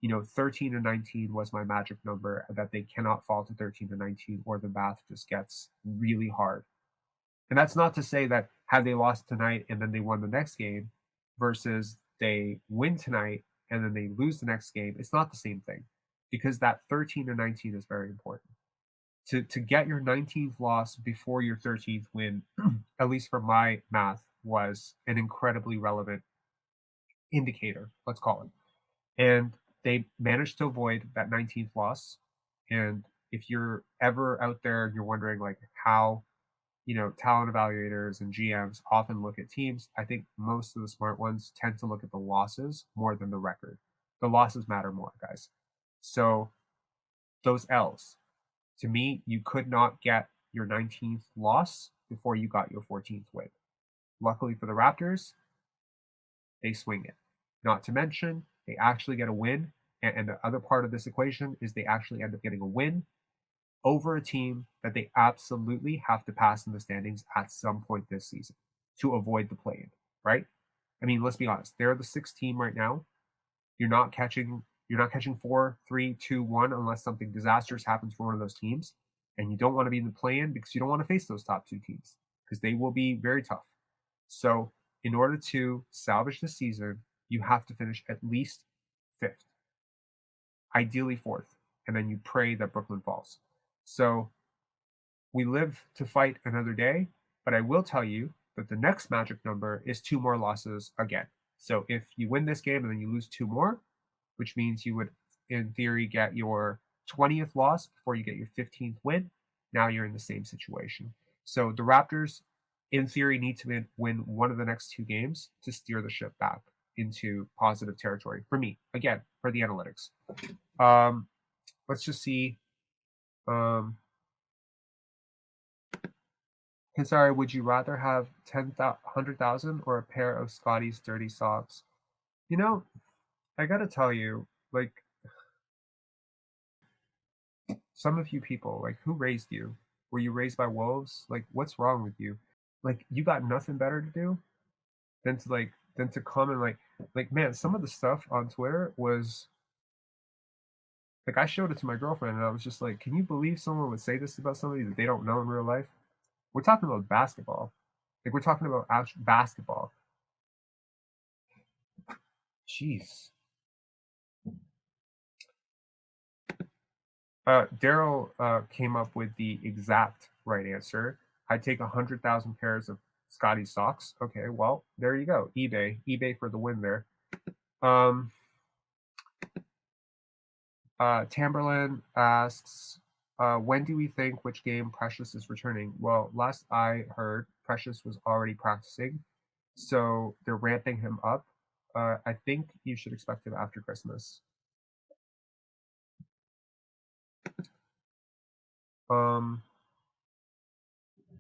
13 and 19 was my magic number, that they cannot fall to 13 and 19 or the math just gets really hard. And that's not to say that had they lost tonight and then they won the next game versus they win tonight and then they lose the next game, it's not the same thing, because that 13 and 19 is very important. To get your 19th loss before your 13th win, at least for my math, was an incredibly relevant indicator, let's call it. And they managed to avoid that 19th loss. And if you're ever out there and you're wondering like how, talent evaluators and GMs often look at teams, I think most of the smart ones tend to look at the losses more than the record. The losses matter more, guys. So those L's, to me, you could not get your 19th loss before you got your 14th win. Luckily for the Raptors, they swing it. Not to mention, they actually get a win. And the other part of this equation is they actually end up getting a win over a team that they absolutely have to pass in the standings at some point this season to avoid the play-in, right? I mean, let's be honest. They're the 6th team right now. You're not catching 4, 3, 2, 1 unless something disastrous happens for one of those teams. And you don't want to be in the play-in because you don't want to face those top 2 teams because they will be very tough. So in order to salvage the season, you have to finish at least 5th, ideally 4th, and then you pray that Brooklyn falls. So we live to fight another day, but I will tell you that the next magic number is 2 more losses again. So if you win this game and then you lose 2 more, which means you would, in theory, get your 20th loss before you get your 15th win, now you're in the same situation. So the Raptors, in theory, need to win one of the next 2 games to steer the ship back into positive territory. For me, again, for the analytics. Let's just see. Sorry, would you rather have 100,000 or a pair of Scottie's dirty socks? You know, I gotta tell you, like, some of you people, like, who raised you? Were you raised by wolves? Like, what's wrong with you? Like, you got nothing better to do than to come and like, man, some of the stuff on Twitter was like, I showed it to my girlfriend and I was just like, can you believe someone would say this about somebody that they don't know in real life? We're talking about basketball. Like, we're talking about actual basketball. Jeez. Daryl came up with the exact right answer. I'd take 100,000 pairs of Scottie socks. Okay, well, there you go. eBay for the win there. Tamberlin asks, when do we think which game Precious is returning? Well, last I heard, Precious was already practicing, so they're ramping him up. I think you should expect him after Christmas.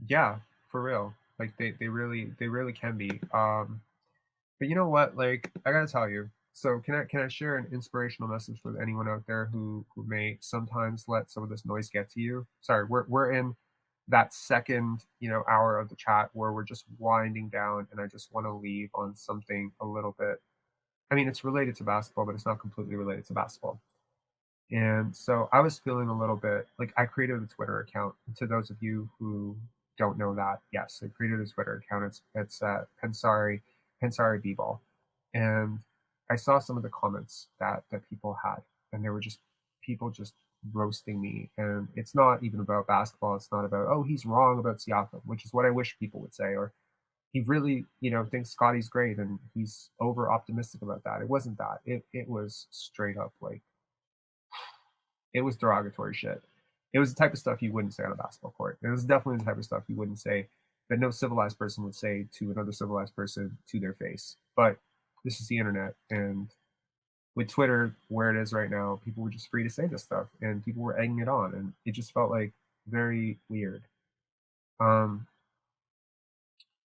Yeah, for real. Like they really can be. But you know what? Like, I gotta tell you. So can I share an inspirational message with anyone out there who may sometimes let some of this noise get to you? Sorry, we're in that second hour of the chat where we're just winding down, and I just want to leave on something a little bit. I mean, it's related to basketball, but it's not completely related to basketball. And so I was feeling a little bit like I created a Twitter account. And to those of you who don't know that, yes, I created a Twitter account. It's Pensari B-ball. And I saw some of the comments that people had, and there were just people just roasting me. And it's not even about basketball. It's not about, oh, he's wrong about Siakam, which is what I wish people would say, or he really, thinks Scottie's great and he's over optimistic about that. It wasn't that. It was straight up like, it was derogatory shit. It was the type of stuff you wouldn't say on a basketball court. It was definitely the type of stuff you wouldn't say, that no civilized person would say to another civilized person to their face. But this is the internet, and with Twitter where it is right now, people were just free to say this stuff, and people were egging it on, and it just felt like very weird.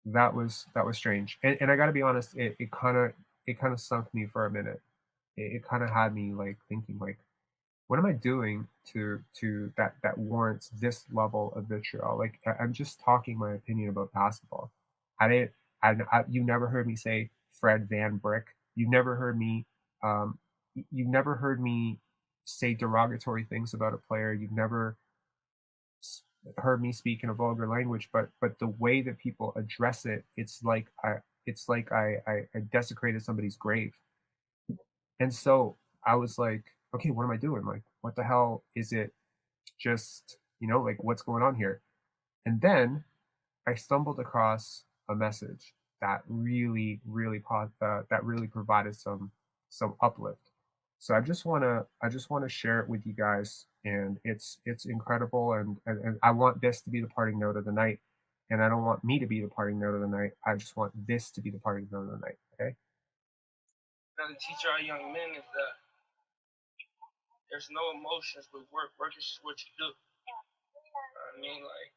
That was strange, and I got to be honest, it kind of sunk me for a minute. It kind of had me like thinking like, what am I doing to that warrants this level of vitriol? Like, I'm just talking my opinion about basketball. You never heard me say Fred Van Brick. You never heard me say derogatory things about a player. You've never heard me speak in a vulgar language, but the way that people address it, it's like I desecrated somebody's grave. And so I was like, okay, what am I doing? Like, what the hell is it? Just, like, what's going on here? And then I stumbled across a message that really provided some uplift. So I just want to share it with you guys, and it's incredible, and I want this to be the parting note of the night, and I don't want me to be the parting note of the night. I just want this to be the parting note of the night. Okay. Now to teach our young men is that there's no emotions with work. Work is just what you do. I mean, like,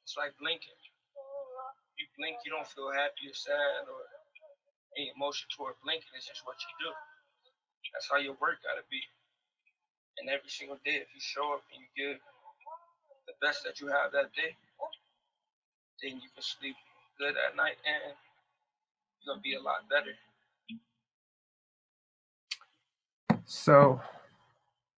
it's like blinking. You blink, you don't feel happy or sad or any emotion toward blinking. It's just what you do. That's how your work gotta be. And every single day, if you show up and you give the best that you have that day, then you can sleep good at night and you're gonna be a lot better. So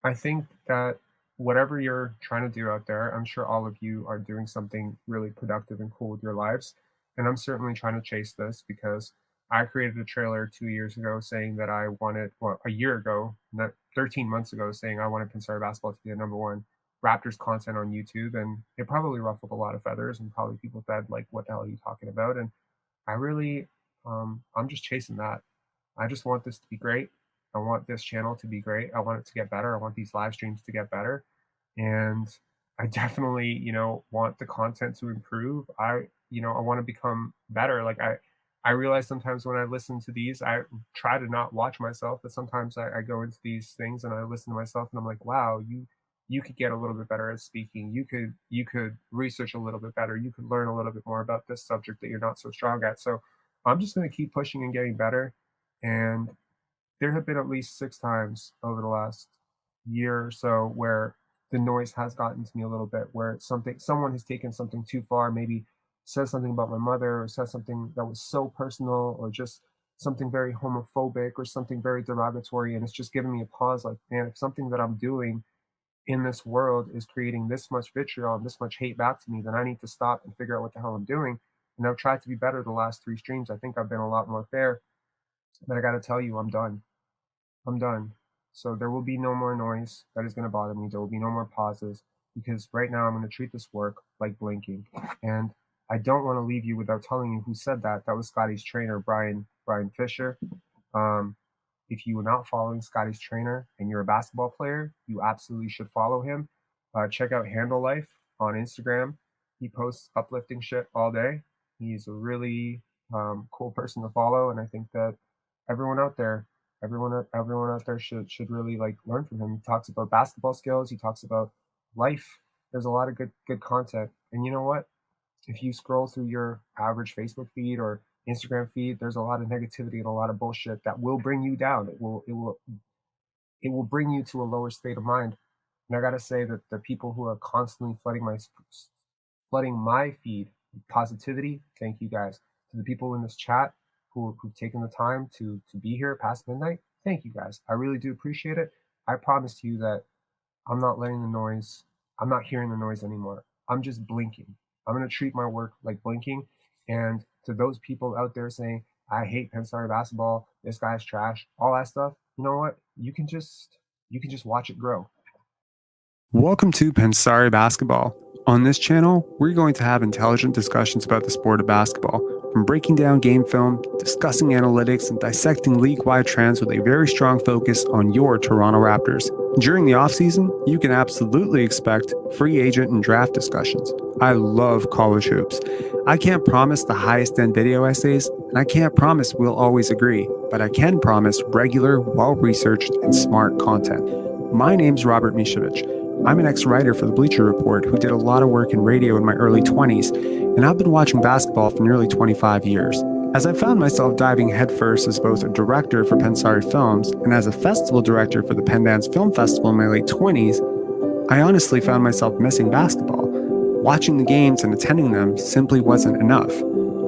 I think that whatever you're trying to do out there, I'm sure all of you are doing something really productive and cool with your lives. And I'm certainly trying to chase this because I created a trailer 2 years ago saying that I wanted, well, a year ago, not 13 months ago, saying I wanted Pensar basketball to be the #1 Raptors content on YouTube. And it probably ruffled a lot of feathers and probably people said, like, what the hell are you talking about? And I really, I'm just chasing that. I just want this to be great. I want this channel to be great. I want it to get better. I want these live streams to get better. And I definitely, want the content to improve. I want to become better. Like I realize sometimes when I listen to these, I try to not watch myself, but sometimes I go into these things and I listen to myself and I'm like, wow, you could get a little bit better at speaking. You could research a little bit better. You could learn a little bit more about this subject that you're not so strong at. So I'm just going to keep pushing and getting better. And there have been at least 6 times over the last year or so where the noise has gotten to me a little bit, where someone has taken something too far, maybe says something about my mother or says something that was so personal or just something very homophobic or something very derogatory. And it's just giving me a pause like, man, if something that I'm doing in this world is creating this much vitriol and this much hate back to me, then I need to stop and figure out what the hell I'm doing. And I've tried to be better the last 3 streams. I think I've been a lot more fair, but I got to tell you, I'm done. I'm done. So there will be no more noise that is going to bother me. There will be no more pauses because right now I'm going to treat this work like blinking. And I don't want to leave you without telling you who said that. That was Scottie's trainer, Brian Fisher. If you are not following Scottie's trainer and you're a basketball player, you absolutely should follow him. Check out Handle Life on Instagram. He posts uplifting shit all day. He's a really cool person to follow, and I think that everyone out there should really like learn from him. He talks about basketball skills. He talks about life. There's a lot of good content. And you know what? If you scroll through your average Facebook feed or Instagram feed, there's a lot of negativity and a lot of bullshit that will bring you down. It will bring you to a lower state of mind. And I gotta say that the people who are constantly flooding my feed with positivity, thank you guys. To the people in this chat who've taken the time to be here past midnight, thank you guys. I really do appreciate it. I promise you that I'm not letting the noise, I'm not hearing the noise anymore. I'm just blinking. I'm going to treat my work like blinking. And to those people out there saying, I hate Pensar basketball, this guy's trash, all that stuff, you know what? You can just watch it grow. Welcome to Pensar basketball. On this channel, we're going to have intelligent discussions about the sport of basketball, from breaking down game film, discussing analytics, and dissecting league-wide trends with a very strong focus on your Toronto Raptors. During the offseason, you can absolutely expect free agent and draft discussions. I love college hoops. I can't promise the highest end video essays, and I can't promise we'll always agree, but I can promise regular, well-researched, and smart content. My name's Robert Mishevich. I'm an ex-writer for the Bleacher Report who did a lot of work in radio in my early 20s, and I've been watching basketball for nearly 25 years. As I found myself diving headfirst as both a director for Pensar Films and as a festival director for the Pendance Film Festival in my late 20s, I honestly found myself missing basketball. Watching the games and attending them simply wasn't enough.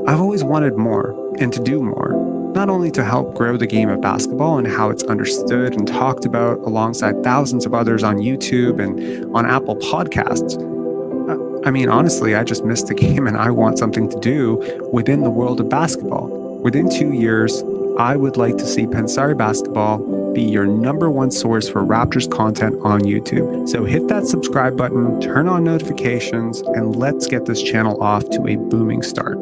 I've always wanted more and to do more, not only to help grow the game of basketball and how it's understood and talked about alongside thousands of others on YouTube and on Apple Podcasts. I mean, honestly, I just missed the game and I want something to do within the world of basketball. Within 2 years, I would like to see Pensar Basketball be your #1 source for Raptors content on YouTube. So hit that subscribe button, turn on notifications, and let's get this channel off to a booming start.